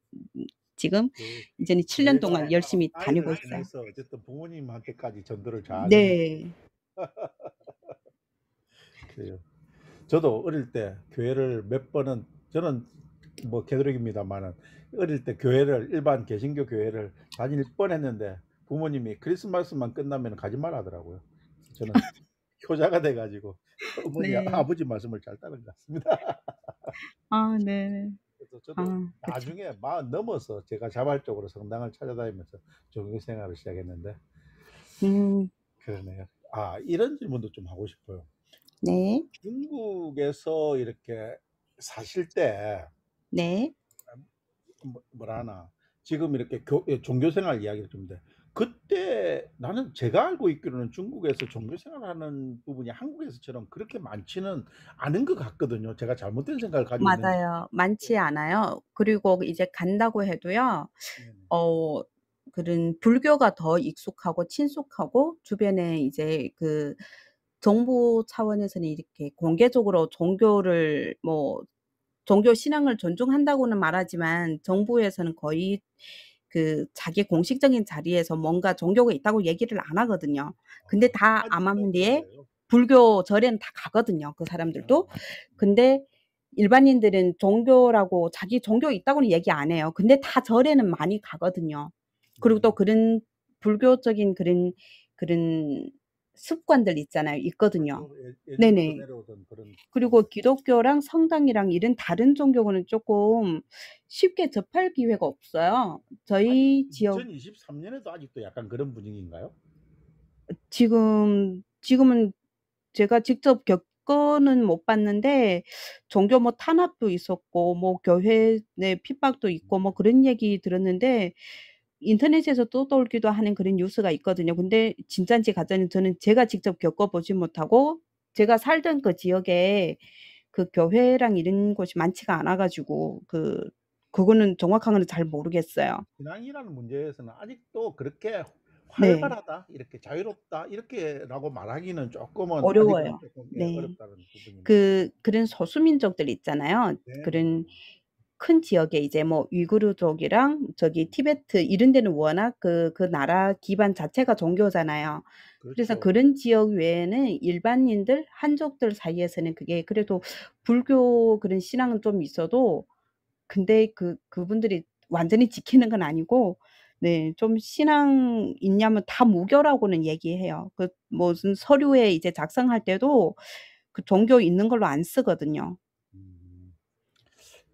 지금 그 이제는 7년 교회가 동안 열심히 다니고 아이를 있어요. 통해서 어쨌든 부모님한테까지 전도를 잘 했네. 네. 그래요. 저도 어릴 때 교회를 몇 번은 저는 뭐 개도릭입니다마는 어릴 때 교회를 일반 개신교 교회를 다닐 뻔했는데 부모님이 크리스마스만 끝나면 가지 말라 하더라고요. 그래서 저는 효자가 돼 가지고 어머니 네. 아버지 말씀을 잘 따른 것 같습니다. 아 네. 그래서 저도 아 그쵸. 나중에 40 넘어서 제가 자발적으로 성당을 찾아다니면서 종교 생활을 시작했는데 음 그러네요. 아 이런 질문도 좀 하고 싶어요. 네. 중국에서 이렇게 사실 때 네. 뭐라 하나 지금 이렇게 종교 생활 이야기를 좀 돼. 그때 나는 제가 알고 있기로는 중국에서 종교 생활하는 부분이 한국에서처럼 그렇게 많지는 않은 것 같거든요. 제가 잘못된 생각을 가지고 있는지. 맞아요. 네. 많지 않아요. 그리고 이제 간다고 해도요. 네네. 어 그런 불교가 더 익숙하고 친숙하고 주변에 이제 그 정부 차원에서는 이렇게 공개적으로 종교를 뭐 종교 신앙을 존중한다고는 말하지만 정부에서는 거의 그 자기 공식적인 자리에서 뭔가 종교가 있다고 얘기를 안 하거든요. 근데 아 다 아직도 암암리에 그런가요? 불교 절에는 다 가거든요, 그 사람들도. 아. 근데 일반인들은 종교라고 자기 종교 있다고는 얘기 안 해요. 근데 다 절에는 많이 가거든요. 그리고 또 음. 그런 불교적인 그런 습관들 있잖아요. 있거든요. 그렇죠. 예전부터 네네. 내려오던 그런 그리고 기독교랑 성당이랑 이런 다른 종교는 쪼끔 쉽게 접할 기회가 없어요. 아직 저희 지역 2023 년에도 아직도 약간 그런 분위기인가요? 지금은 제가 직접 겪어는 못 봤는데 종교 뭐 탄압도 있었고 뭐 교회 내 핍박도 있고 뭐 그런 얘기 들었는데 인터넷에서 떠돌기도 하는 그런 뉴스가 있거든요. 근데 진짠지 가짠지 저는 제가 직접 겪어 보지 못하고 제가 살던 그 지역에 그 교회랑 이런 곳이 많지가 않아 가지고 그거는 정확한 거는 잘 모르겠어요. 신앙이라는 문제에서는 아직도 그렇게 네. 활발하다, 이렇게 자유롭다 이렇게라고 말하기는 쪼끔은 아직은 어려워요. 쪼끔 예 네. 어렵다는 부분입니다. 그런 소수민족들 있잖아요. 네네네. 그런 큰 지역에 이제 뭐 위구르족이랑 저기 티베트 이런 데는 워낙 그 나라 기반 자체가 종교잖아요. 그래서 그렇죠. 그런 지역 외에는 일반인들 한족들 사이에서는 그게 그래도 불교 그런 신앙은 좀 있어도 근데 그분들이 완전히 지키는 건 아니고 네 좀 신앙 있냐면 다 무교라고는 얘기해요. 그 무슨 서류에 이제 작성할 때도 그 종교 있는 걸로 안 쓰거든요. 음.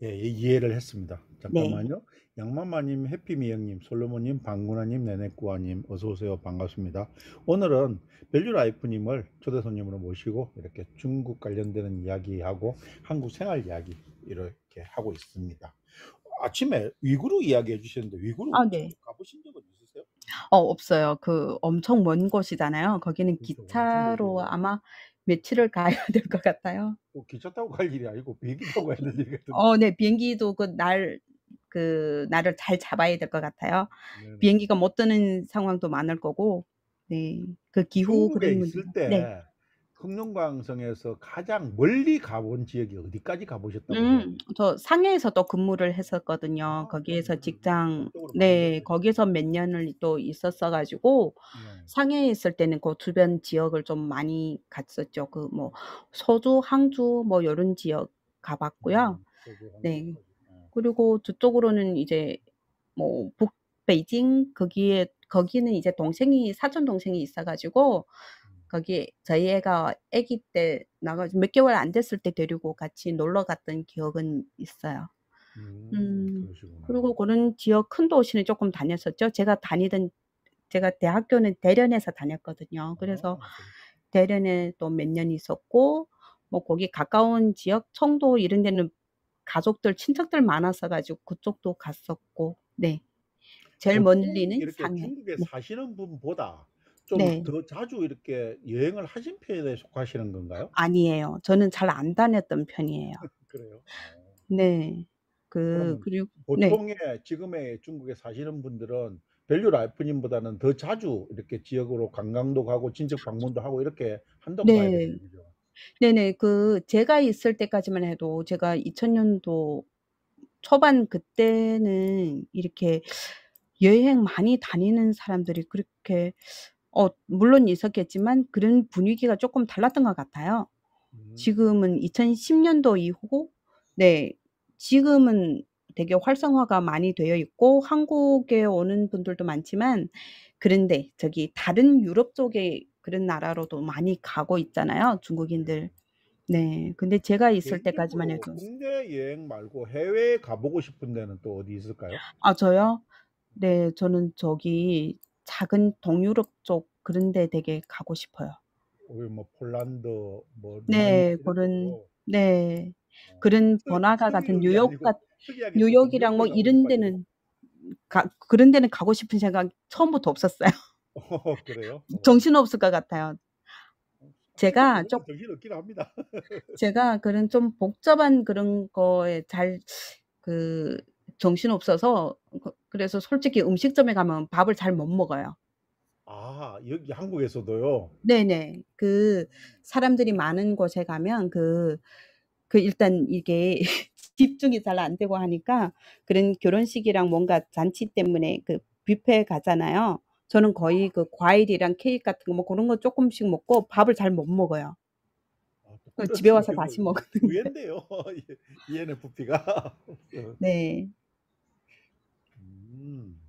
예 이해를 했습니다. 네. 잠깐만요. 양마마님, 해피미영님, 솔로몬님, 방구나님, 네네꾸아님 어서 오세요. 반갑습니다. 오늘은 밸류라이프님을 초대 손님으로 모시고 이렇게 중국 관련되는 이야기하고 한국 생활 이야기 이렇게 하고 있습니다. 아침에 위구르 이야기해 주셨는데 위구르 아 네. 직접 가 보신 적은 있으세요? 없어요. 그 엄청 먼 곳이잖아요. 거기는 그렇죠. 엄청 기차로 멀죠. 아마 며칠을 가야 될 것 같아요. 꼭 기차 타고 갈 일이 아니고 비행기 타고 가야 되는 일이거든요. 네. 비행기도 날을 잘 잡아야 될 것 같아요. 네네. 비행기가 못 뜨는 상황도 많을 거고. 네. 그 기후 중국에 그런 문제가 있을 네. 때 흑룡강성에서 가장 멀리 가본 지역이 어디까지 가 보셨다고 해야 돼요? 저 상해에서 또 근무를 했었거든요. 아 거기에서 그러네요. 직장 그쪽으로 많이 네. 내려오셨구나. 거기서 몇 년을 또 있었어 가지고 네. 상해에 있을 때는 그 주변 지역을 좀 많이 갔었죠. 그 뭐 서주, 항주 뭐 요런 지역 가 봤고요. 서주, 항구, 네. 서주. 예. 그리고 저쪽으로는 이제 뭐 베이징 거기는 이제 사촌 동생이 있어 가지고 거기 저희 애가 아기 때 나가 가지고 몇 개월 안 됐을 때 데리고 같이 놀러 갔던 기억은 있어요. 그러시구나. 그리고 고런 지역 큰 도시는 쪼끔 다녔었죠. 제가 대학교는 대련에서 다녔거든요. 그래서 아 그러시 대련에 또 몇 년 있었고 뭐 거기 가까운 지역 청도 이런 데는 가족들 친척들 많았어 가지고 그쪽도 갔었고 네. 제일 보통 멀리는 이렇게 상해. 중국에 네. 사시는 분보다 좀 네. 더 자주 이렇게 여행을 하신 편에 속하시는 건가요? 아니에요. 저는 잘 안 다녔던 편이에요. 그래요? 네. 그러면 그리고 네. 보통의 지금의 중국에 사시는 분들은 밸류 라이프님보다는 더 자주 이렇게 지역으로 관광도 가고 친척 방문도 하고 이렇게 한다고 봐야 되는 네. 거죠? 네네. 제가 있을 때까지만 해도 제가 2000 년도 초반 그때는 이렇게 여행 많이 다니는 사람들이 그렇게 물론 있었겠지만 그런 분위기가 쪼끔 달랐던 것 같아요. 지금은 2010 년도 이후 네 지금은 되게 활성화가 많이 되어 있고 한국에 오는 분들도 많지만 그런데 저기 다른 유럽 쪽에 그런 나라로도 많이 가고 있잖아요, 네. 중국인들. 네. 근데 제가 있을 때까지만 개인적으로 해도 국내 여행 말고 해외에 가보고 싶은 데는 또 어디 있을까요? 아 저요? 네. 저는 저기 작은 동유럽 쪽 그런 데 되게 가고 싶어요. 우리 뭐 폴란드, 뭐 루마니아 네. 이런 고런 쪽으로. 네. 어, 그런 번화가 같은 서유럽이 뉴욕 아니고 같 특이하게 또 뉴욕이랑 뭐 동유럽을 가고 이런 싶어하시네. 데는 그런 데는 가고 싶은 생각 처음부터 없었어요. 그래요? 정신없을 것 같아요. 실제 제가 가보면 쪼 정신없긴 합니다. 제가 그런 좀 복잡한 그런 거에 잘 그 정신없어서 그래서 솔직히 음식점에 가면 밥을 잘 못 먹어요. 아, 여기 한국에서도요? 네네. 그 사람들이 많은 곳에 가면 일단 이게 집중이 잘 안 되고 하니까 그런 결혼식이랑 뭔가 잔치 때문에 그 뷔페에 가잖아요. 저는 거의 그 과일이랑 케이크 같은 거 뭐 고런 거 쪼끔씩 먹고 밥을 잘 못 먹어요. 아, 또 그 그런 집에 와서 성격을 다시 먹는데. 의외인데요. ENFP가. 네. 음.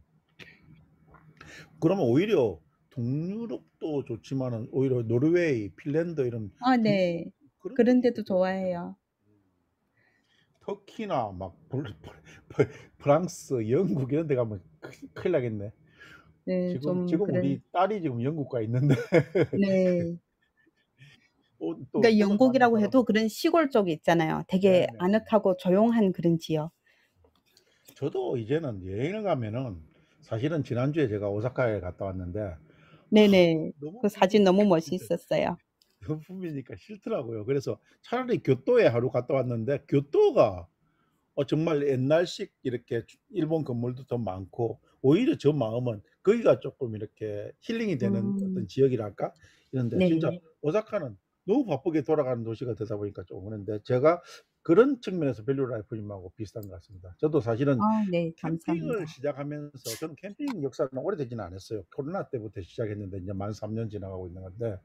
그러면 오히려 동유럽도 좋지만은 오히려 노르웨이, 핀란드 이런 아 중 네. 그런 그런 쪽이 더 데도 좋겠네요. 좋아해요. 터키나 막 프랑스, 영국 이런 데 가면 큰일 나겠네. 네. 지금 좀 지금 그런 우리 딸이 지금 영국 가 있는데 네. 또 그러니까 돈을 많이 영국이라고 해도 벌어서 그런 시골 쪽이 있잖아요. 되게 네네. 아늑하고 조용한 그런 지역. 저도 이제는 여행을 가면은 사실은 지난주에 제가 오사카에 갔다 왔는데 네네. 너무 그 사진 붐비니까 너무 진짜 멋있었어요. 너무 붐비니까 싫더라고요. 그래서 차라리 교토에 하루 갔다 왔는데 교토가 정말 옛날식 이렇게 일본 건물도 더 많고 오히려 저 마음은 거기가 조금 이렇게 힐링이 되는 어떤 음. 지역이랄까 이런데 진짜 네. 오사카는 너무 바쁘게 돌아가는 도시가 되다 보니까 좀 그런데 제가 그런 측면에서 밸류 라이프님하고 비슷한 것 같습니다. 저도 사실은 아 네. 캠핑을 감사합니다. 시작하면서 저는 캠핑 역사는 오래되지는 않았어요. 코로나 때부터 시작했는데 이제 만 3년 지나가고 있는 건데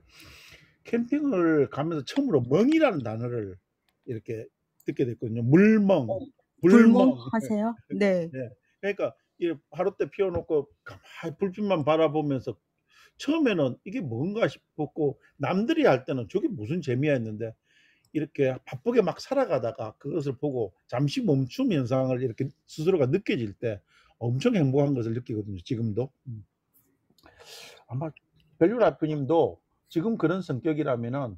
캠핑을 가면서 처음으로 멍이라는 단어를 이렇게 듣게 됐거든요. 어 물멍, 불멍. 불멍하세요? 네. 네. 그러니까 이 하룻대 피워 놓고 가만히 불빛만 바라보면서 처음에는 '이게 뭔가?' 싶었고 남들이 할 때는 '저게 무슨 재미야?' 했는데 이렇게 바쁘게 막 살아가다가 그것을 보고 잠시 멈춤 현상을 이렇게 스스로가 느껴질 때 엄청 행복한 것을 느끼거든요, 지금도. 아마 밸류 라이프 님도 지금 그런 성격이라면은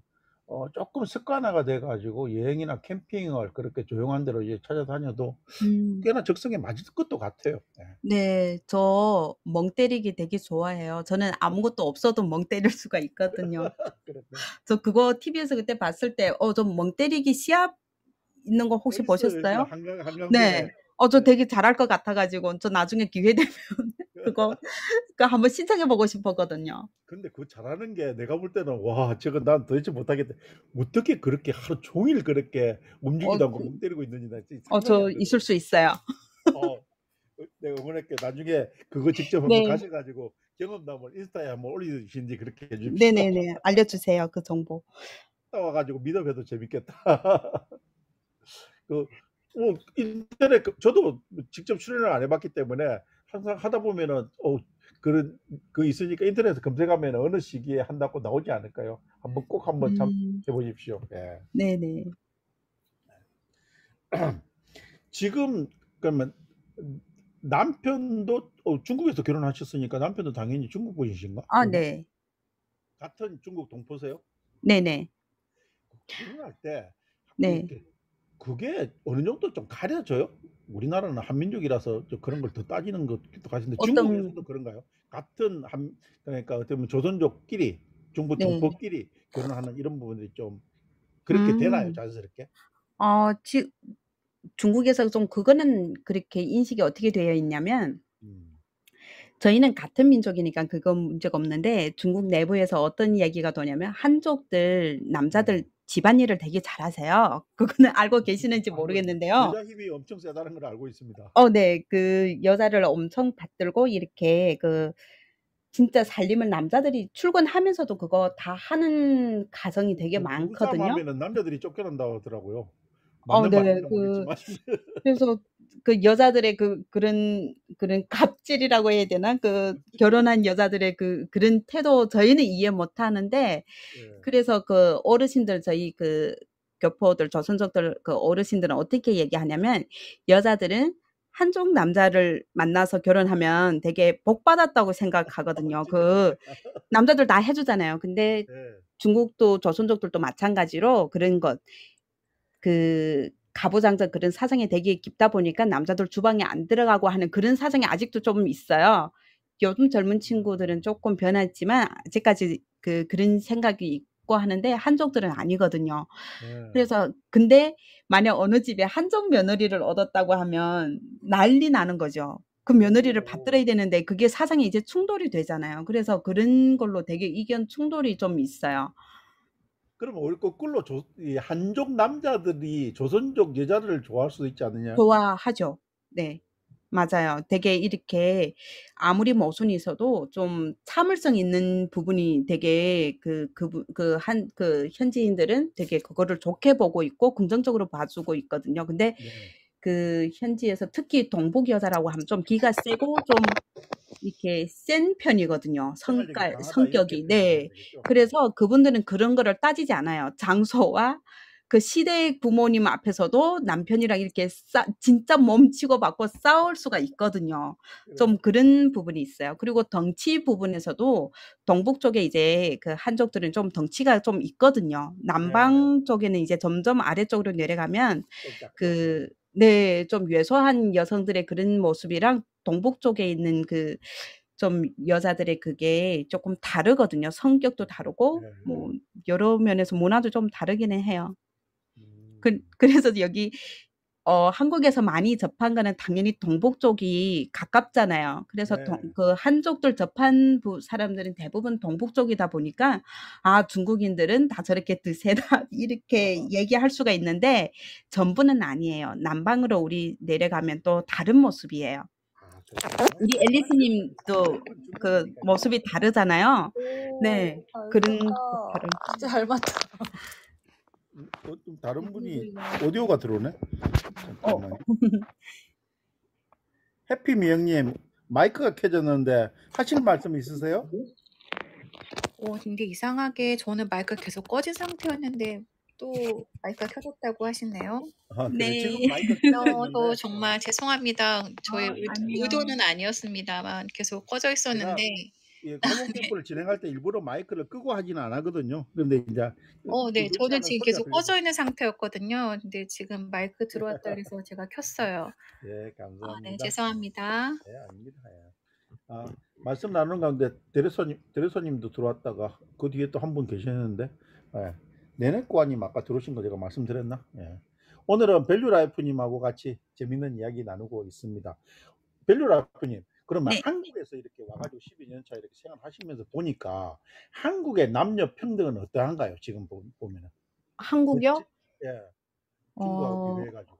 쪼끔 습관화가 돼 가지고 여행이나 캠핑을 그렇게 조용한 데로 이제 찾아다녀도 음. 꽤나 적성에 맞을 것도 같아요. 네. 네. 저 멍 때리기 되게 좋아해요. 저는 아무것도 없어도 멍 때릴 수가 있거든요. 그렇네. 저 그거 TV에서 그때 봤을 때 저 멍 때리기 시합 있는 거 혹시 있어요, 있어요. 보셨어요? 한강변에. 네. 저 네. 되게 잘할 것 같아 가지고 저 나중에 기회 되면 그거 한번 신청해 보고 싶었거든요. 근데 그거 잘하는 게 내가 볼 때는 '와 저거 난 도대체 못하겠다.' 어떻게 그렇게 하루 종일 그렇게 어 움직이도 않고 그 멍 때리고 있는지 나 진짜 상상이 저 안 있을 되더라고요. 수 있어요. 어 내가 응원할게. 나중에 그거 직접 한번 네. 가셔 가지고 경험담을 인스타에 한번 올리시든지 그렇게 해 주십시오. 네네네. 알려주세요, 그 정보. 갔다 와 가지고 미더해도 재밌겠다. 그 인터넷 저도 직접 출연을 안 해 봤기 때문에 항상 하다 보면은 그런 있으니까 인터넷에 검색하면 어느 시기에 한다고 나오지 않을까요? 한번 참해 음. 보십시오. 예. 네네. 지금 그러면 남편도 중국에서 결혼하셨으니까 남편도 당연히 중국 분이신가? 아 그러면? 네. 같은 중국 동포세요? 네네. 결혼할 때 네. 이렇게 그게 어느 정도 좀 가려져요? 우리나라는 한민족이라서 좀 그런 걸 더 따지는 것도 같은데 어떤 중국에서도 그런가요? 같은 한 그러니까 어떻게 보면 조선족끼리 중국 네. 동포끼리 결혼하는 이런 부분들이 좀 그렇게 되나요? 음. 자연스럽게? 어 지 중국에서 좀 그거는 그렇게 인식이 어떻게 되어 있냐면 음. 저희는 같은 민족이니까 그건 문제가 없는데 중국 내부에서 어떤 이야기가 도냐면 한족들 네. 남자들 집안일을 되게 잘하세요. 그거는 알고 계시는지 그 모르겠는데요. 여자 힘이 엄청 세다는 걸 알고 있습니다. 네. 그 여자를 엄청 받들고 이렇게 진짜 살림을 남자들이 출근하면서도 그거 다 하는 가정이 되게 부부싸움 많거든요. 하면은 남자들이 쫓겨난다고 하더라고요. 맞는 네. 말인지는 모르겠지만. 그래서 그 여자들의 그런 갑질이라고 해야 되나? 그 결혼한 여자들의 그런 태도 저희는 이해 못 하는데, 예. 그래서 그 어르신들, 저희 그 교포들, 조선족들 그 어르신들은 어떻게 얘기하냐면, 여자들은 한족 남자를 만나서 결혼하면 되게 복 받았다고 생각하거든요. 진짜 그렇게. 남자들 다 해 주잖아요. 근데 예. 중국도 조선족들도 마찬가지로 그런 것, 가부장적 그런 사상이 되게 깊다 보니까 남자들 주방에 안 들어가고 하는 그런 사상이 아직도 좀 있어요. 요즘 젊은 친구들은 조금 변했지만 아직까지 그런 생각이 있고 하는데, 한족들은 아니거든요. 예. 그래서 근데 만약 어느 집에 한족 며느리를 얻었다고 하면 난리 나는 거죠. 그 며느리를 오. 받들어야 되는데 그게 사상이 이제 충돌이 되잖아요. 그래서 그런 걸로 되게 의견 충돌이 좀 있어요. 그러면 오히려 거꾸로 이 한족 남자들이 조선족 여자를 좋아할 수도 있지 않느냐? 좋아하죠. 네. 맞아요. 되게 이렇게 아무리 모순이 있어도 좀 참을성 있는 부분이 되게, 현지인들은 되게 그거를 좋게 보고 있고 긍정적으로 봐주고 있거든요. 근데 네. 그 현지에서 특히 동북 여자라고 하면 좀 기가 세고 좀 이렇게 센 편이거든요. 생활력이 강하다 이렇게 성격이. 표현을 해야 네. 되겠죠? 네. 그래서 그분들은 그런 거를 따지지 않아요. 장소와 그 시댁 부모님 앞에서도 남편이랑 이렇게 진짜 몸치고 받고 싸울 수가 있거든요. 좀 그렇죠. 그런 부분이 있어요. 그리고 덩치 부분에서도 동북 쪽에 이제 그 한족들은 좀 덩치가 좀 있거든요. 네. 남방 쪽에는 이제 점점 아래쪽으로 내려가면 좀 작죠. 네. 네, 좀 왜소한 여성들의 그런 모습이랑 동북 쪽에 있는 좀 여자들의 그게 조금 다르거든요. 성격도 다르고 네. 뭐 여러 면에서 문화도 좀 다르기는 해요. 음. 그래서 여기 한국에서 많이 접한 거는 당연히 동북 쪽이 가깝잖아요. 그래서 네. 한족들 접한 사람들은 대부분 동북 쪽이다 보니까, 아, 중국인들은 다 저렇게 드세다 이렇게 얘기할 수가 있는데 전부는 아니에요. 남방으로 우리 내려가면 또 다른 모습이에요. 아 그렇군요. 우리 하지만 앨리스님도 젊은 그 중국이니까요. 모습이 다르잖아요. 네. 오, 잘 그런 쏜다. 다른. 진짜 잘 맞다. 좀 다른 분이 누구세요? 오디오가 들어오네. 어. 잠깐만요. 해피미영님 마이크가 켜졌는데 하실 말씀 있으세요? 근데 이상하게 저는 마이크가 계속 꺼진 상태였는데 또 마이크가 켜졌다고 하시네요. 아 그래 지금 네. 마이크가 켜져 저 있는데 정말 죄송합니다. 저의 아니요. 의도는 아니었습니다만 계속 꺼져 있었는데. 제가 이 코몬 캠프를 진행할 때 일부러 마이크를 끄고 하지는 안 하거든요. 그런데 이제 네. 의도치 저는 않은 지금 소리가 계속 들려서 꺼져 있는 상태였거든요. 근데 지금 마이크 들어왔다 그래서 제가 켰어요. 예 네. 감사합니다. 죄송합니다. 예 아닙니다. 예. 아 말씀 나누는 가운데 데레소님도 들어왔다가 그 뒤에 또 한 분 계셨는데 예. 네네꼬아님 아까 들어오신 거 제가 말씀드렸나? 예. 오늘은 밸류라이프님하고 같이 재밌는 이야기 나누고 있습니다. 밸류라이프님 그러면 네. 한국에서 이렇게 와가지고 12년 차 이렇게 생활하시면서 보니까 한국의 남녀 평등은 어떠한가요? 지금 보면은 한국요? 예 중국하고 어, 비교해가지고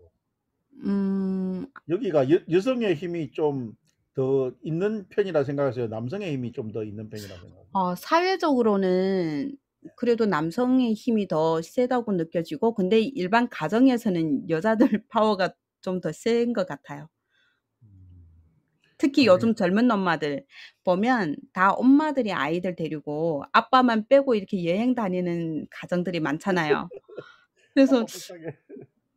음, 여기가 여성의 힘이 좀 더 있는 편이라 생각하세요? 남성의 힘이 좀 더 있는 편이라 생각하세요? 사회적으로는 그래도 남성의 힘이 더 세다고 느껴지고, 근데 일반 가정에서는 여자들 파워가 좀 더 센 것 같아요. 음, 특히 가정에 요즘 젊은 엄마들 보면 다 엄마들이 아이들 데리고 아빠만 빼고 이렇게 여행 다니는 가정들이 많잖아요. 그래서 아빠 불쌍해.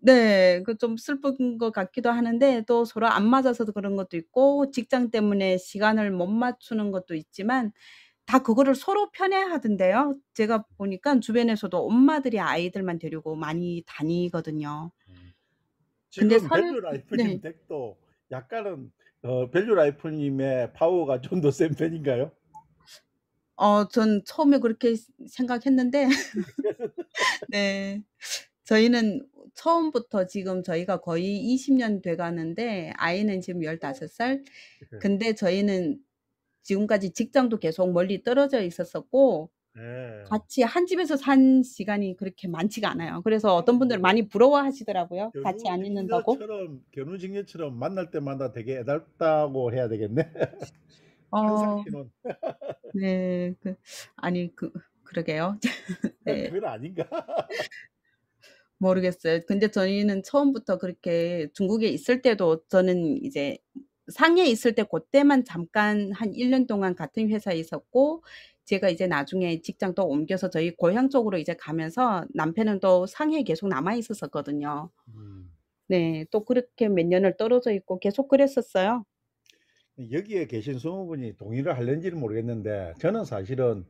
네, 좀 슬픈 것 같기도 하는데, 또 서로 안 맞아서 그런 것도 있고 직장 때문에 시간을 못 맞추는 것도 있지만 다 그거를 서로 편애하던데요. 제가 보니까 주변에서도 엄마들이 아이들만 데리고 많이 다니거든요. 음. 근데 지금 밸류라이프님 네. 덱도 약간은 밸류라이프님의 파워가 좀 더 센 편인가요? 전 처음에 그렇게 생각했는데 네. 저희는 처음부터 지금 저희가 거의 20년 돼 가는데, 아이는 지금 15살. 근데 저희는 지금까지 직장도 계속 멀리 떨어져 있었었고 네. 같이 한 집에서 산 시간이 그렇게 많지가 않아요. 그래서 어떤 그러면 분들은 뭐 많이 부러워하시더라고요, 같이 안 있는다고. 견우직녀처럼 만날 때마다 되게 애달다고 해야 되겠네. 항상 어 신혼. 네. 아니 그러게요. 네. 그건 아닌가? 모르겠어요. 근데 저희는 처음부터 그렇게 중국에 있을 때도 저는 이제 상해에 있을 때 고때만 잠깐 한 1년 동안 같은 회사에 있었고 제가 이제 나중에 직장 또 옮겨서 저희 고향 쪽으로 이제 가면서 남편은 또 상해에 계속 남아 있었었거든요. 음. 네. 또 그렇게 몇 년을 떨어져 있고 계속 그랬었어요. 여기에 계신 성우분이 동의를 할는지는 모르겠는데 저는 사실은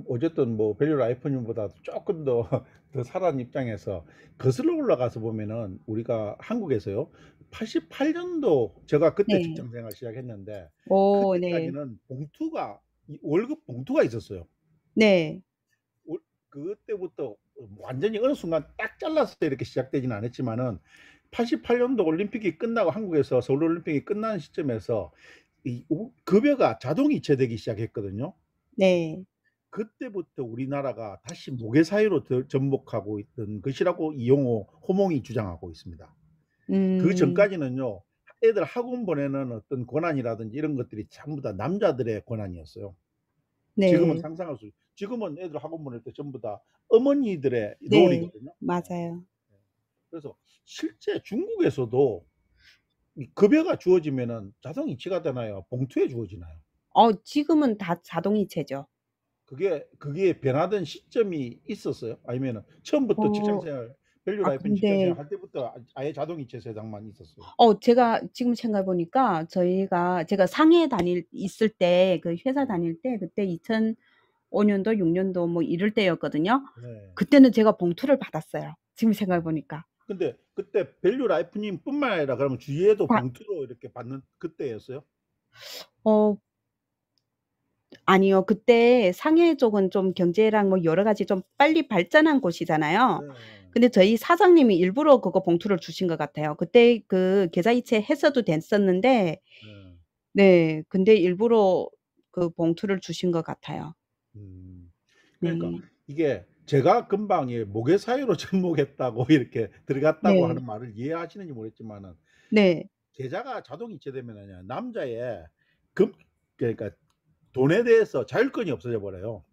어쨌든 뭐 밸류 라이프님보다도 조금 더 더 살아난 입장에서 거슬러 올라가서 보면은 우리가 한국에서요 88년도 제가 그때 네. 직장 생활 시작했는데 오 네. 그때까지는 봉투가 월급 봉투가 있었어요. 네. 올 그때부터 완전히 어느 순간 딱 잘라서 이렇게 시작되지는 않았지만은 88년도 올림픽이 끝나고 한국에서 서울 올림픽이 끝나는 시점에서 이 급여가 자동 이체되기 시작했거든요. 네. 그때부터 우리나라가 다시 모계 사회로 전복하고 있던 것이라고 이용호 호몽이 주장하고 있습니다. 음. 그전까지는요. 애들 학원 보내는 어떤 권한이라든지 이런 것들이 전부 다 남자들의 권한이었어요. 지금은 네. 상상할 수 지금은 애들 학원 보낼 때 전부 다 어머니들의 네. 롤이거든요. 예. 맞아요. 그래서 실제 중국에서도 이 급여가 주어지면은 자동 이체가 되나요? 봉투에 주어지나요? 지금은 다 자동이체죠. 그게 변화된 시점이 있었어요? 아니면은 처음부터 직장 어 생활 밸류 라이프는 직장 근데 생활 할 때부터 아예 자동 이체 세상만 있었어요? 제가 지금 생각해 보니까 제가 상해 있을 때 그 회사 네. 다닐 때 그때 2005 년도 6 년도 뭐 이럴 때였거든요. 네. 그때는 제가 봉투를 받았어요. 지금 생각해 음. 보니까. 근데 그때 밸류 라이프님 뿐만 아니라 그러면 주위에도 다 봉투로 이렇게 받는 그때였어요? 어 아니요. 그때 상해 쪽은 좀 경제랑 뭐 여러 가지 좀 빨리 발전한 곳이잖아요. 네. 근데 저희 사장님이 일부러 그거 봉투를 주신 것 같아요. 그때 그 계좌이체 했어도 됐었는데 네. 네 근데 일부러 그 봉투를 주신 것 같아요. 음. 그러니까 네. 이게 제가 금방 이 모계 사회로 접목했다고 이렇게 들어갔다고 네. 하는 말을 이해하시는지 모르겠지만은 네. 계좌가 자동 이체되면은요 남자의 금 그러니까 돈에 대해서 자율권이 없어져 버려요.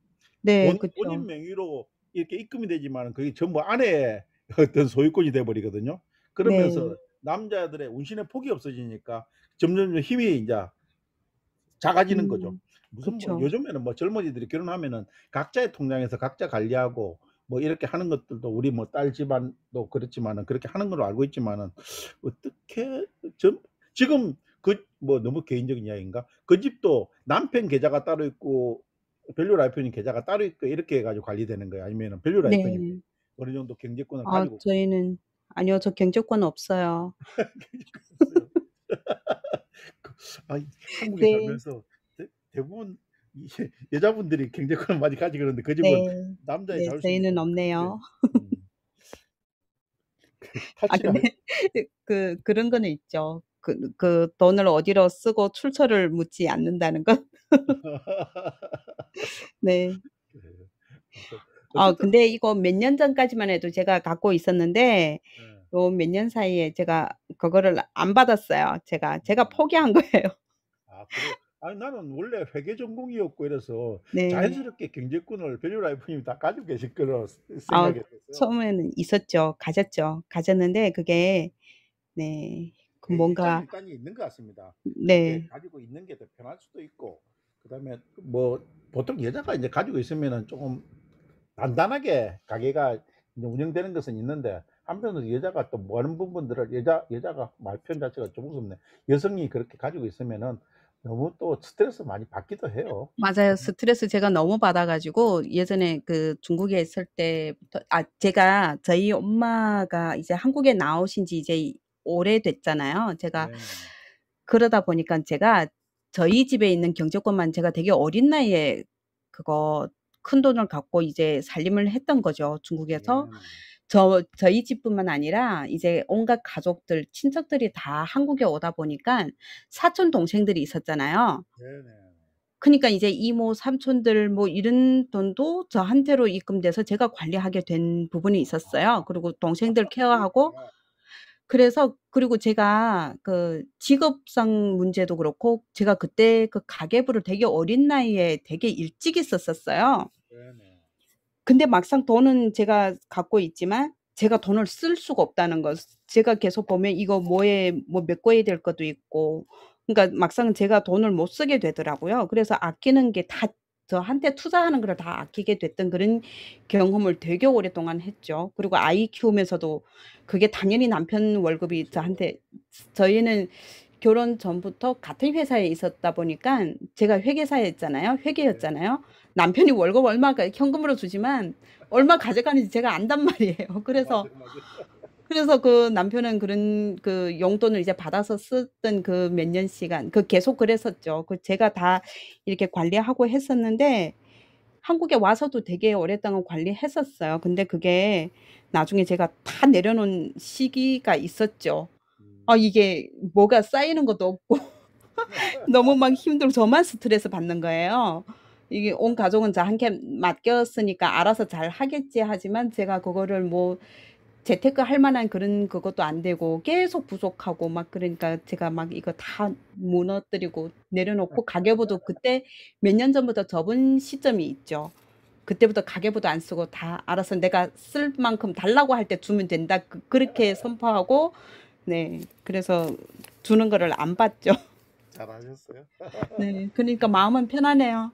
네. 본인 그쵸. 명의로 이렇게 입금이 되지만은 그게 전부 아내의 어떤 소유권이 돼 버리거든요. 네. 그러면서 남자들의 운신의 폭이 없어지니까 점점점 힘이 인자 작아지는 거죠. 무슨 뭐 그쵸. 요즘에는 뭐 젊은이들이 결혼하면은 각자의 통장에서 각자 관리하고 뭐 이렇게 하는 것들도 우리 뭐 딸 집안도 그렇지만은 그렇게 하는 걸로 알고 있지만은 어떻게 전 지금 그 뭐 너무 개인적인 이야기인가? 그 집도 남편 계좌가 따로 있고 밸류 라이프님 계좌가 따로 있고 이렇게 해 가지고 관리되는 거예요? 아니면은 밸류 라이프님이 네. 어느 정도 경제권을 가지고 저희는 아니요. 저 경제권 없어요. 경제권 있어요? 그 아이 한국에 네. 살면서 대부분 이 여자분들이 경제권을 많이 가지고 그러는데 그 집은 네. 남자의 네. 자율성이 저희는 좀 큰데 없네요. 음 탈취를 근데 할 그런 거는 있죠. 그 돈을 어디로 쓰고 출처를 묻지 않는다는 것. 네. 그 어쨌든 근데 이거 몇 년 전까지만 해도 제가 갖고 있었는데 예. 요 몇 년 사이에 제가 그거를 안 받았어요. 제가 음. 포기한 거예요. 아 그래요? 아니 나는 원래 회계 전공이었고 이래서 네. 자연스럽게 경제권을 밸류 라이프님이 다 가지고 계실 거라 아 생각했었어요. 처음에는 있었죠. 가졌죠. 가졌는데 그게 네 뭔가 일장일단이 있는 것 같습니다. 그게 네. 가지고 있는 게 더 편할 수도 있고 그다음에 뭐 보통 여자가 인제 가지고 있으면은 쪼금 단단하게 가게가 이제 운영되는 것은 있는데 한편으로 여자가 또 뭐 하는 부분들을 여자가 말 표현 자체가 좀 무섭네. 여성이 그렇게 가지고 있으면은 너무 또 스트레스 많이 받기도 해요. 맞아요. 스트레스 제가 너무 받아 가지고 예전에 그 중국에 있을 때부터 제가 저희 엄마가 이제 한국에 나오신 지 이제 오래됐잖아요. 제가 네네. 그러다 보니까 제가 저희 집에 있는 경제권만 제가 되게 어린 나이에 그거 큰돈을 갖고 이제 살림을 했던 거죠, 중국에서. 네네. 저희 집뿐만 아니라 이제 온갖 가족들, 친척들이 다 한국에 오다 보니깐 사촌 동생들이 있었잖아요. 네네. 그니까 이제 이모, 삼촌들 뭐 이런 돈도 저한테로 입금돼서 제가 관리하게 된 부분이 있었어요. 그리고 동생들 케어하고 그러니까 그래서 그리고 제가 그 직업상 문제도 그렇고 제가 그때 그 가계부를 되게 어린 나이에 되게 일찍 했었었어요. 네네. 근데 막상 돈은 제가 갖고 있지만 제가 돈을 쓸 수가 없다는 거. 제가 계속 보면 이거 뭐에 뭐 메꿔야 될 것도 있고 그러니까 막상 제가 돈을 못 쓰게 되더라고요. 그래서 아끼는 게 다 저한테 투자하는 거를 다 아끼게 됐던 그런 경험을 되게 오랫동안 했죠. 그리고 아이 키우면서도 그게 당연히 남편 월급이 그렇죠. 저한테 저희는 결혼 전부터 같은 회사에 있었다 보니깐 제가 회계사였잖아요. 네. 회계였잖아요. 남편이 월급 얼마 현금으로 주지만 얼마 가져가는지 제가 안단 말이에요. 그래서 맞아요, 맞아요. 그 남편은 그런 그 용돈을 이제 받아서 쓰던 그 몇 년 시간 계속 그랬었죠. 제가 다 이렇게 관리하고 했었는데 한국에 와서도 되게 오랫동안 관리했었어요. 근데 그게 나중에 제가 다 내려놓은 시기가 있었죠. 음. 이게 뭐가 쌓이는 것도 없고 너무 막 힘들고 저만 스트레스 받는 거예요. 이게 온 가족은 저한테 맡겼으니까 알아서 잘 하겠지 하지만 제가 그거를 뭐 재테크할 만한 그런 그것도 안 되고 계속 부족하고 막 그러니까 제가 막 이거 다 무너뜨리고 내려놓고 가계부도 그때 몇 년 전부터 접은 시점이 있죠. 그때부터 가계부도 안 쓰고 다 알아서 내가 쓸 만큼 달라고 할 때 주면 된다. 그렇게 선포하고 네 그래서 주는 거를 안 받죠. 잘하셨어요. 네. 그러니까 마음은 편하네요.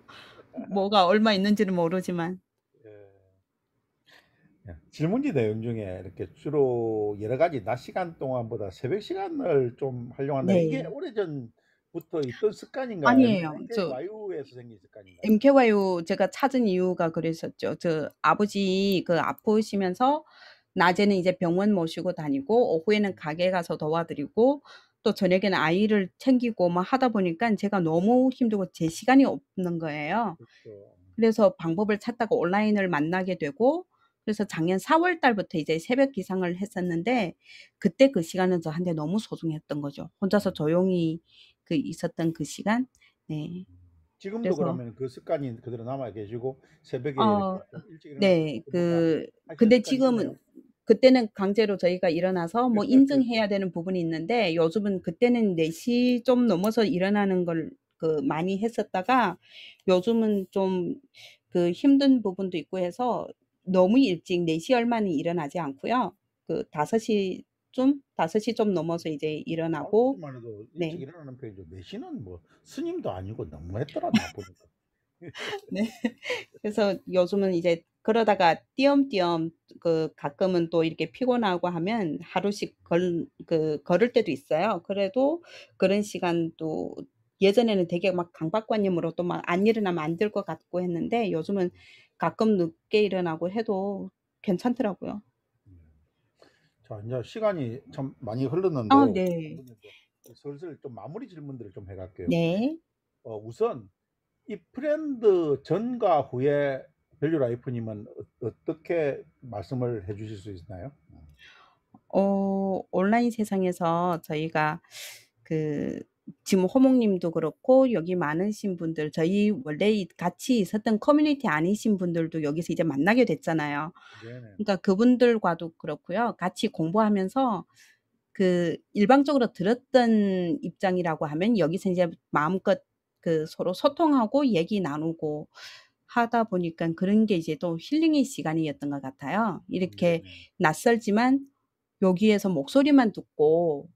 뭐가 얼마 있는지는 모르지만. 예. 예. 질문지 내용 중에 이렇게 주로 여러 가지 낮 시간 동안보다 새벽 시간을 좀 활용한다. 이게 네. 오래전부터 있던 습관인가요? 아니면 아니에요. MKY에서 생긴 습관인가요? MKYO 제가 찾은 이유가 그랬었죠. 아버지 아프시면서 낮에는 이제 병원 모시고 다니고 오후에는 가게 가서 도와드리고 또 저녁에는 아이를 챙기고 막 하다 보니까 제가 너무 힘들고 제 시간이 없는 거예요. 그렇죠. 그래서 방법을 찾다가 온라인을 만나게 되고 그래서 작년 4월 달부터 이제 새벽 기상을 했었는데 그때 그 시간은 저한테 너무 소중했던 거죠. 혼자서 음. 조용히 있었던 그 시간. 네. 지금도 그래서 그러면 그 습관이 그대로 남아 계시고 새벽에 이렇게 어 좀 일찍 네. 일어나시고 뭔가 하시는 근데 습관이 지금은 있네요. 그때는 강제로 저희가 일어나서 뭐 그렇죠. 인증해야 되는 부분이 있는데 요즘은 그때는 4시 좀 넘어서 일어나는 걸 많이 했었다가 요즘은 좀 힘든 부분도 있고 해서 너무 일찍 4시 얼마는 일어나지 않고요. 5 시쯤 5시 좀 넘어서 이제 일어나고 아무것만 해도 일찍 네. 일어나는 편이죠. 4시는 뭐 스님도 아니고 너무했더라 나 보니까. 네. 그래서 요즘은 이제 그러다가 띄엄띄엄 가끔은 또 이렇게 피곤하고 하면 하루씩 걸을 때도 있어요. 그래도 그런 시간도 예전에는 되게 막 강박관념으로 또 막 안 일어나면 안 될 것 같고 했는데 요즘은 가끔 늦게 일어나고 해도 괜찮더라고요. 음. 자, 이제 시간이 참 많이 흘렀는데요. 네. 이번에 이제 슬슬 좀 마무리 질문들을 좀 해갈게요. 네. 우선 이 프렌드 전과 후에 밸류 라이프님은 어떻게 말씀을 해주실 수 있나요? 온라인 세상에서 저희가 그 지금 호목님도 그렇고 여기 많으신 분들 저희 원래 같이 있었던 커뮤니티 아니신 분들도 여기서 이제 만나게 됐잖아요. 네네. 그러니까 그분들과도 그렇고요. 같이 공부하면서 일방적으로 들었던 입장이라고 하면 여기서 이제 마음껏 서로 소통하고 얘기 나누고 하다 보니까 그런 게 이제 또 힐링의 시간이었던 것 같아요. 이렇게 네네. 낯설지만 여기에서 목소리만 듣고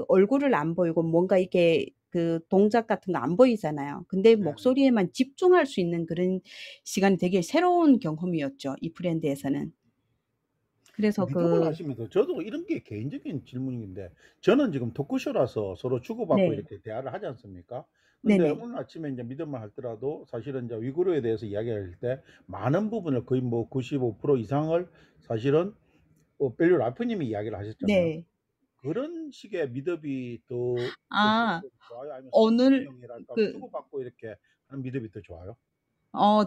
얼굴을 안 보이고 뭔가 이렇게 동작 같은 거 안 보이잖아요. 근데 네네. 목소리에만 집중할 수 있는 그런 시간이 되게 새로운 경험이었죠, 이 브랜드에서는. 그래서 미덕을 하시면서 저도 이런 게 개인적인 질문인데 저는 지금 토크쇼라서 서로 주고받고 네. 이렇게 대화를 하지 않습니까? 근데 네네. 오늘 아침에 이제 믿음을 하더라도 사실은 이제 위구르에 대해서 이야기할 때 많은 부분을 거의 뭐 95% 이상을 사실은 밸류 라프님이 이야기를 하셨잖아요. 네. 그런 식의 미덕이 더 어떻게 아 좋아요? 아니면 오늘 소통형이랄까 그 주고받고 이렇게 하는 미덕이 더 좋아요?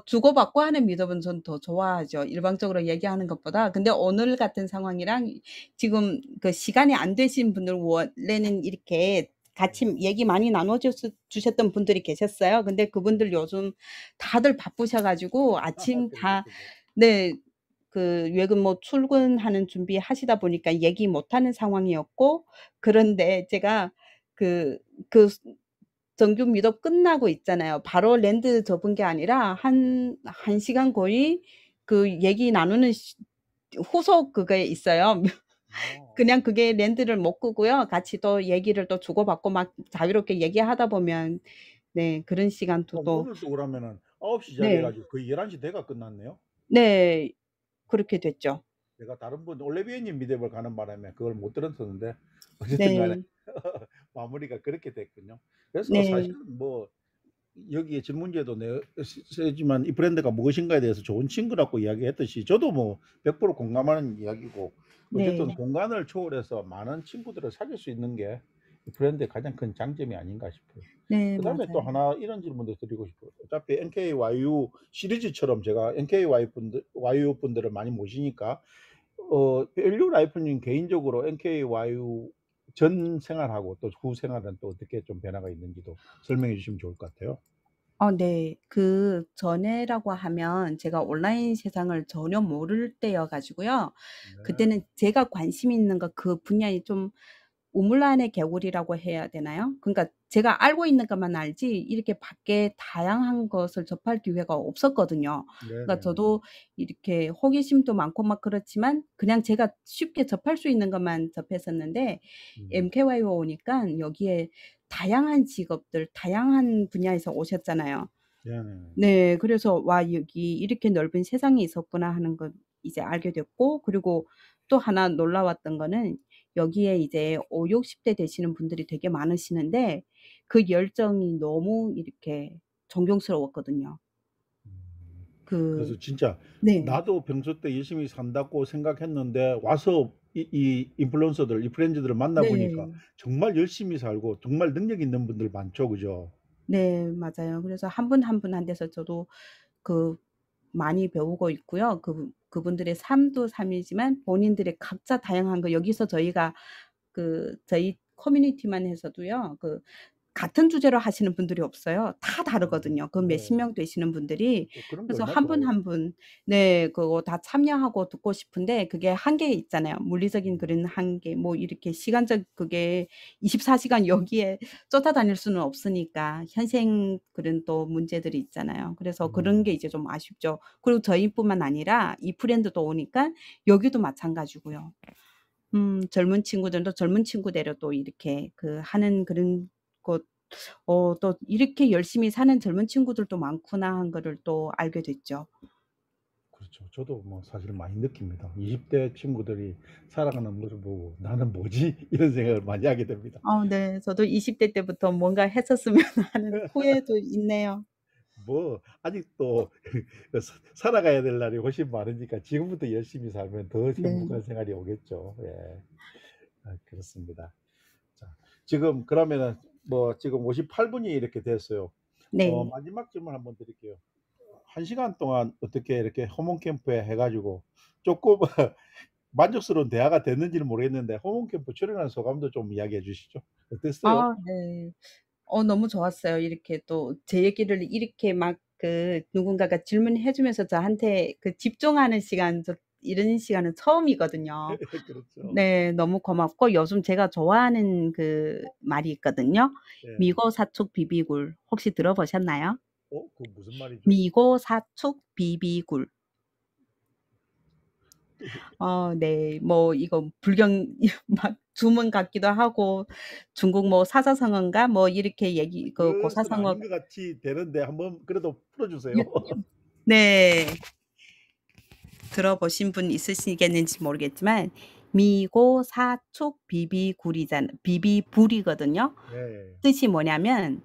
주고받고 하는 미덕은 전 더 좋아하죠, 일방적으로 얘기하는 것보다. 근데 오늘 같은 상황이랑 지금 시간이 안 되신 분들 원래는 이렇게 네. 같이 얘기 많이 나눠 주셨던 분들이 계셨어요. 근데 네. 그분들 요즘 다들 바쁘셔 가지고 아침 그러죠, 다 그죠. 네. 그 외근 뭐 출근하는 준비하시다 보니까 얘기 못 하는 상황이었고, 그런데 제가 그 그 정규 미도 끝나고 있잖아요. 바로 랜드 접은 게 아니라 한 시간 거의 그 얘기 나누는 후속 그게 있어요. 어. 그냥 그게 랜드를 못 끄고요. 같이 또 얘기를 또 주고받고 막 자유롭게 얘기하다 보면, 네, 그런 시간도 그럼 또. 오늘도 그러면은 9시 시작해 네. 가지고 거의 11시 돼가 끝났네요. 네. 그렇게 됐죠. 내가 다른 분 올리비에님 미대를 가는 바람에 그걸 못 들었었는데 어쨌든 간에 네. 마무리가 그렇게 됐군요. 그래서 네. 사실은 뭐 여기에 질문지에도 쓰지만 이 브랜드가 무엇인가에 대해서 좋은 친구라고 이야기했듯이 저도 뭐 100% 공감하는 이야기고 어쨌든 네. 공간을 초월해서 많은 친구들을 사귈 수 있는 게 이 브랜드의 가장 큰 장점이 아닌가 싶어요. 네, 그다음에 또 맞아요. 하나 이런 질문도 드리고 싶어요. 어차피 NKYU 시리즈처럼 제가 NKYU 분들을 많이 모시니까 밸류 라이프님 개인적으로 NKYU 전 생활하고 또 후 생활은 또 어떻게 좀 변화가 있는지도 설명해 주시면 좋을 것 같아요. 네. 그 전에라고 하면 제가 온라인 세상을 전혀 모를 때여 가지고요. 네. 그때는 제가 관심 있는 거 그 분야에 좀 우물안의 개구리라고 해야 되나요? 그러니까 제가 알고 있는 것만 알지 이렇게 밖에 다양한 것을 접할 기회가 없었거든요. 그러니까 네네네. 저도 이렇게 호기심도 많고 막 그렇지만 그냥 제가 쉽게 접할 수 있는 것만 접했었는데, 음. MKY로 오니깐 여기에 다양한 직업들, 다양한 분야에서 오셨잖아요. 네네. 네. 그래서 '와, 여기 이렇게 넓은 세상이 있었구나.' 하는 걸 이제 알게 됐고, 그리고 또 하나 놀라웠던 거는 여기에 이제 50-60대 되시는 분들이 되게 많으시는데 그 열정이 너무 이렇게 존경스러웠거든요. 음. 그. 그래서 진짜 네. 나도 평소 때 열심히 산다고 생각했는데 와서 이 인플루언서들, 이 브랜드들을 만나 보니까 네. 정말 열심히 살고 정말 능력 있는 분들 많죠. 그죠? 네, 맞아요. 그래서 한 분 한 분 한테서 저도 그 많이 배우고 있고요. 그분들의 삶도 삶이지만 본인들의 각자 다양한 거, 여기서 저희가 저희 커뮤니티만 해서도요. 같은 주제로 하시는 분들이 없어요. 다 다르거든요. 그 네. 몇십 명 되시는 분들이. 그런 게 그래서 얼마나 한 분 좋아요. 한 분, 네, 그거 다 참여하고 듣고 싶은데 그게 한계 있잖아요. 물리적인 음. 그런 한계, 뭐 이렇게 시간적 그게 24 시간 여기에 쫓아다닐 수는 없으니까 현생 그런 또 문제들이 있잖아요. 그래서 그런 게 음. 이제 좀 아쉽죠. 그리고 저희뿐만 아니라 이 브랜드도 오니까 여기도 마찬가지고요. 젊은 친구들도 젊은 친구대로 또 이렇게 하는 그런 것, 또 '이렇게 열심히 사는 젊은 친구들도 많구나.' 한 거를 또 알게 됐죠. 그렇죠. 저도 뭐 사실 많이 느낍니다. 20대 친구들이 살아가는 모습 보고 '나는 뭐지?' 이런 생각을 많이 하게 됩니다. 네. 저도 20대 때부터 뭔가 했었으면 하는 후회도 있네요. 뭐 아직도 그 살아가야 될 날이 훨씬 많으니까 지금부터 열심히 살면 더 네. 행복한 생활이 오겠죠. 예. 그렇습니다. 자, 지금 그러면은 뭐 지금 58 분이 이렇게 됐어요. 네. 마지막 질문 한번 드릴게요. 1 시간 동안 어떻게 이렇게 호몬 캠프에 해 가지고 쪼끔 만족스러운 대화가 됐는지는 모르겠는데 호몬 캠프 출연한 소감도 좀 이야기해 주시죠. 어땠어요? 네. 너무 좋았어요. 이렇게 또 제 얘기를 이렇게 막 누군가가 질문해 주면서 저한테 집중하는 시간, 이런 시간은 처음이거든요. 그렇죠. 네. 너무 고맙고 요즘 제가 좋아하는 말이 있거든요. 예. 미고사축 비비굴, 혹시 들어보셨나요? 그거 무슨 말이죠? 미고사축 비비굴. 네. 뭐 이거 불경 막 주문 같기도 하고 중국 뭐 사자성어인가 뭐 이렇게 그것은 고사성어. 아닌 것 같이 되는데 한번 그래도 풀어 주세요. 네. 들어보신 분 있으시겠는지 모르겠지만 미고사축 비비불이거든요. 네. 뜻이 뭐냐면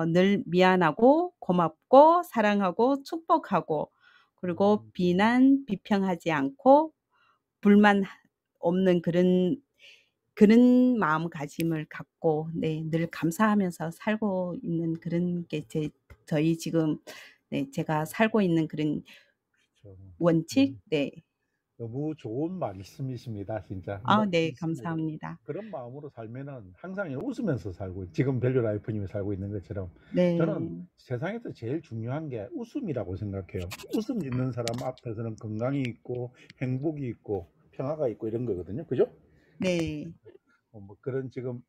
늘 미안하고 고맙고 사랑하고 축복하고, 그리고 음. 비평하지 않고 불만 없는 그런 마음가짐을 갖고, 네, 늘 감사하면서 살고 있는 그런 게 저희 지금, 네, 제가 살고 있는 그런 그렇죠. 원칙. 음. 네. 너무 좋은 말씀이십니다, 진짜. 아 네. 맞습니다. 감사합니다. 그런 마음으로 살면은 항상 웃으면서 살고 지금 밸류 라이프님이 살고 있는 것처럼 저는 네. 세상에서 제일 중요한 게 웃음이라고 생각해요. 웃음 짓는 사람 앞에서는 건강이 있고 행복이 있고 평화가 있고 이런 거거든요. 그죠? 네. 뭐 그런 지금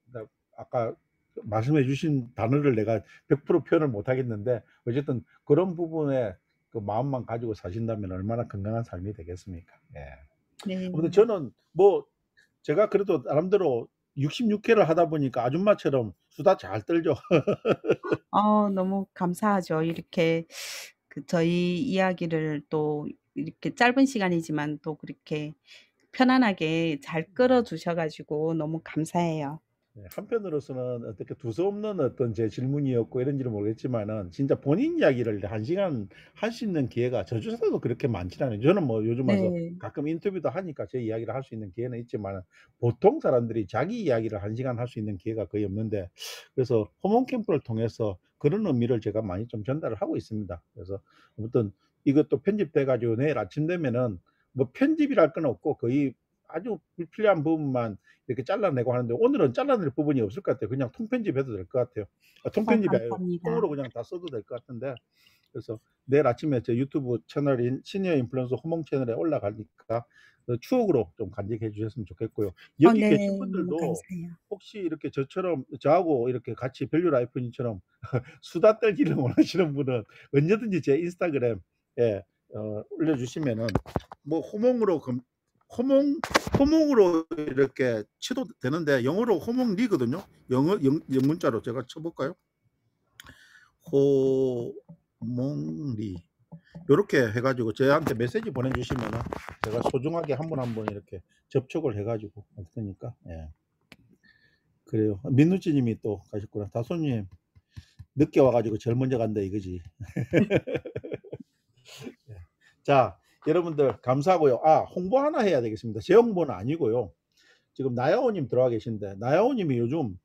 아까 말씀해 주신 단어를 내가 100% 표현을 못 하겠는데 어쨌든 그런 부분에 그 마음만 가지고 사신다면 얼마나 건강한 삶이 되겠습니까? 예. 아무튼 네. 저는 뭐 제가 그래도 나름대로 66회를 하다 보니까 아줌마처럼 수다 잘 떨죠. 너무 감사하죠. 이렇게 저희 이야기를 또 이렇게 짧은 시간이지만 또 그렇게 편안하게 잘 끌어 주셔 가지고 너무 감사해요. 네, 한편으로서는 어떻게 두서없는 어떤 제 질문이었고 이런지는 모르겠지만은 진짜 본인 이야기를 한 시간 할 수 있는 기회가 저주에서도 그렇게 많지는 않아요. 저는 뭐 요즘 와서 네. 가끔 인터뷰도 하니까 제 이야기를 할 수 있는 기회는 있지만은 보통 사람들이 자기 이야기를 한 시간 할 수 있는 기회가 거의 없는데 그래서 호몬 캠프를 통해서 그런 의미를 제가 많이 좀 전달을 하고 있습니다. 그래서 아무튼 이것도 편집돼 가지고 내일 아침 되면은 뭐 편집이랄 건 없고 거의 아주 불필요한 부분만 이렇게 잘라내고 하는데 오늘은 잘라낼 부분이 없을 것 같아요. 그냥 통편집해도 될 것 같아요. 통편집이 아니라 감사합니다. 통으로 그냥 다 써도 될 것 같은데 그래서 내일 아침에 제 유튜브 채널인 시니어 인플루언서 호몽 채널에 올라가니까 추억으로 좀 간직해 주셨으면 좋겠고요. 여기 네. 계신 너무 분들도 감사해요. 혹시 이렇게 저처럼 저하고 이렇게 같이 밸류 라이프님처럼 수다 떨기를 원하시는 분은 언제든지 제 인스타그램에 올려주시면은 뭐 호몽으로 이렇게 쳐도 되는데 영어로 호몽리거든요. 영어 문자로 제가 쳐볼까요? 호몽리 이렇게 해가지고 저한테 메시지 보내주시면은 제가 소중하게 한 분 한 분 이렇게 접촉을 해가지고 할 테니까. 예. 그래요. 민누찌님이 또 가셨구나. 다솜님 늦게 와가지고 제일 먼저 간다 이거지. 자, 여러분들 감사하고요. 홍보 하나 해야 되겠습니다. 제 홍보는 아니고요. 지금 나야오님 들어와 계신데 나야오님이 요즘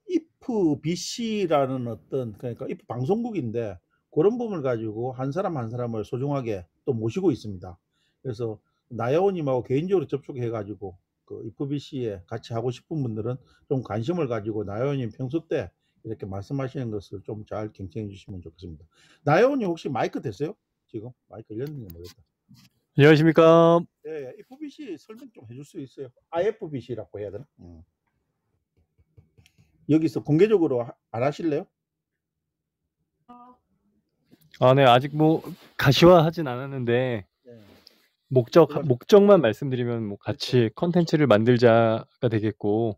if BC라는 어떤 그러니까 if 방송국인데 그런 부분을 가지고 한 사람 한 사람을 소중하게 또 모시고 있습니다. 그래서 나야오님하고 개인적으로 접촉해 가지고 그 if BC에 같이 하고 싶은 분들은 좀 관심을 가지고 나야오님 평소 때 이렇게 말씀하시는 것을 좀 잘 경청해 주시면 좋겠습니다. 나야오님 혹시 마이크 되세요? 지금 마이크 열렸는지 모르겠다. 안녕하십니까. 예, FBC 설명 좀 해줄 수 있어요? IFBC라고 해야 되나? 여기서 공개적으로 안 하실래요? 네, 아직 뭐 가시화하진 않았는데 네. 목적만 말씀드리면 뭐 같이 그렇죠. 컨텐츠를 만들자가 되겠고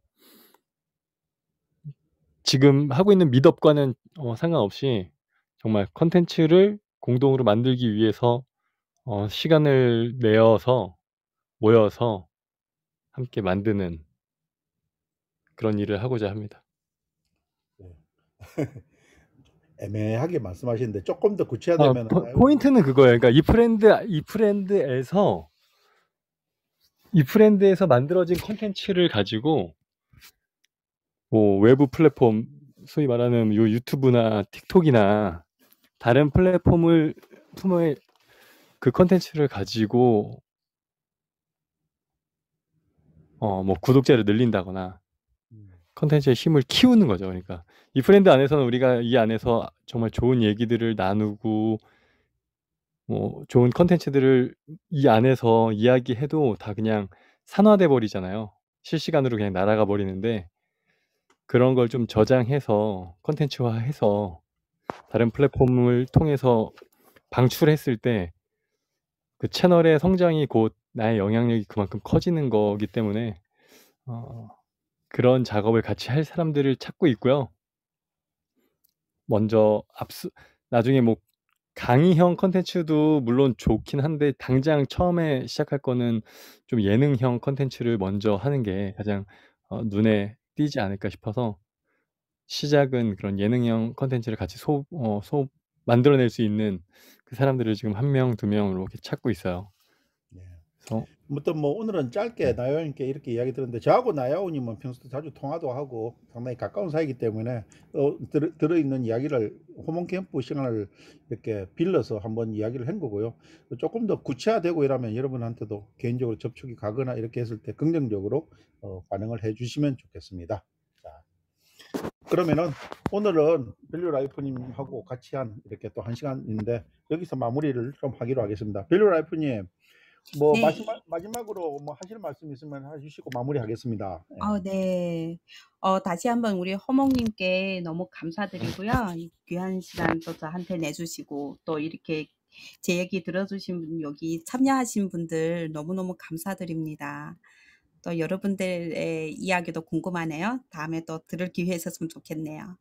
지금 하고 있는 미덕과는 상관없이 정말 컨텐츠를 공동으로 만들기 위해서 시간을 내어서 모여서 함께 만드는 그런 일을 하고자 합니다. 네. 애매하게 말씀하시는데 조금 더 구체화되면 포인트는 그거예요. 그러니까 이 프렌드에서 만들어진 컨텐츠를 가지고 뭐 외부 플랫폼 소위 말하는 요 유튜브나 틱톡이나 다른 플랫폼을 그 컨텐츠를 가지고 뭐 구독자를 늘린다거나 컨텐츠의 힘을 키우는 거죠. 그러니까 이 프렌드 안에서는 우리가 이 안에서 정말 좋은 얘기들을 나누고 뭐 좋은 컨텐츠들을 이 안에서 이야기해도 다 그냥 산화돼 버리잖아요. 실시간으로 그냥 날아가 버리는데 그런 걸 좀 저장해서 컨텐츠화해서 다른 플랫폼을 통해서 방출했을 때 그 채널의 성장이 곧 나의 영향력이 그만큼 커지는 거기 때문에 그런 작업을 같이 할 사람들을 찾고 있고요. 먼저 나중에 뭐 강의형 컨텐츠도 물론 좋긴 한데 당장 처음에 시작할 거는 좀 예능형 컨텐츠를 먼저 하는 게 가장 눈에 띄지 않을까 싶어서 시작은 그런 예능형 컨텐츠를 같이 만들어낼 수 있는 그 사람들을 지금 1명, 2명으로 이렇게 찾고 있어요. 네. 그래서 아무튼 뭐 오늘은 짧게 나야오님께 이렇게 이야기 들었는데 저하고 나야오님은 평소 자주 통화도 하고 상당히 가까운 사이이기 때문에 들어있는 이야기를 호몬 캠프 시간을 이렇게 빌려서 한번 이야기를 한 거고요. 조금 더 구체화되고 이러면 여러분한테도 개인적으로 접촉이 가거나 이렇게 했을 때 긍정적으로 반응을 해주시면 좋겠습니다. 자, 그러면은 오늘은 밸류라이프님하고 같이 한 이렇게 또 1시간인데 여기서 마무리를 좀 하기로 하겠습니다. 밸류라이프님 뭐 네. 마지막으로 뭐 하실 말씀 있으면 해주시고 마무리하겠습니다. 예. 네. 다시 한번 우리 허몽님께 너무 감사드리고요. 이 귀한 시간 또 저한테 내주시고 또 이렇게 제 얘기 들어주신 분, 여기 참여하신 분들 너무너무 감사드립니다. 또 여러분들의 이야기도 궁금하네요. 다음에 또 들을 기회 있었으면 좋겠네요.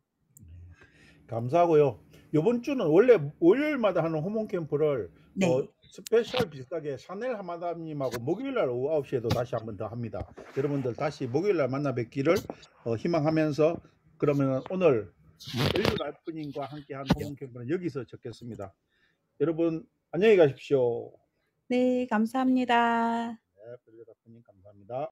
감사하고요. 이번 주는 원래 월요일마다 하는 호몬 캠프를 네. 스페셜 비슷하게 샤넬 하마담님하고 목요일날 오후 9시에도 다시 한번 더 합니다. 여러분들 다시 목요일날 만나 뵙기를 희망하면서 그러면 오늘 밸류라이프님과 함께한 호몬 캠프는 여기서 적겠습니다. 여러분 안녕히 가십시오. 네, 감사합니다. 네, 밸류라이프님 감사합니다.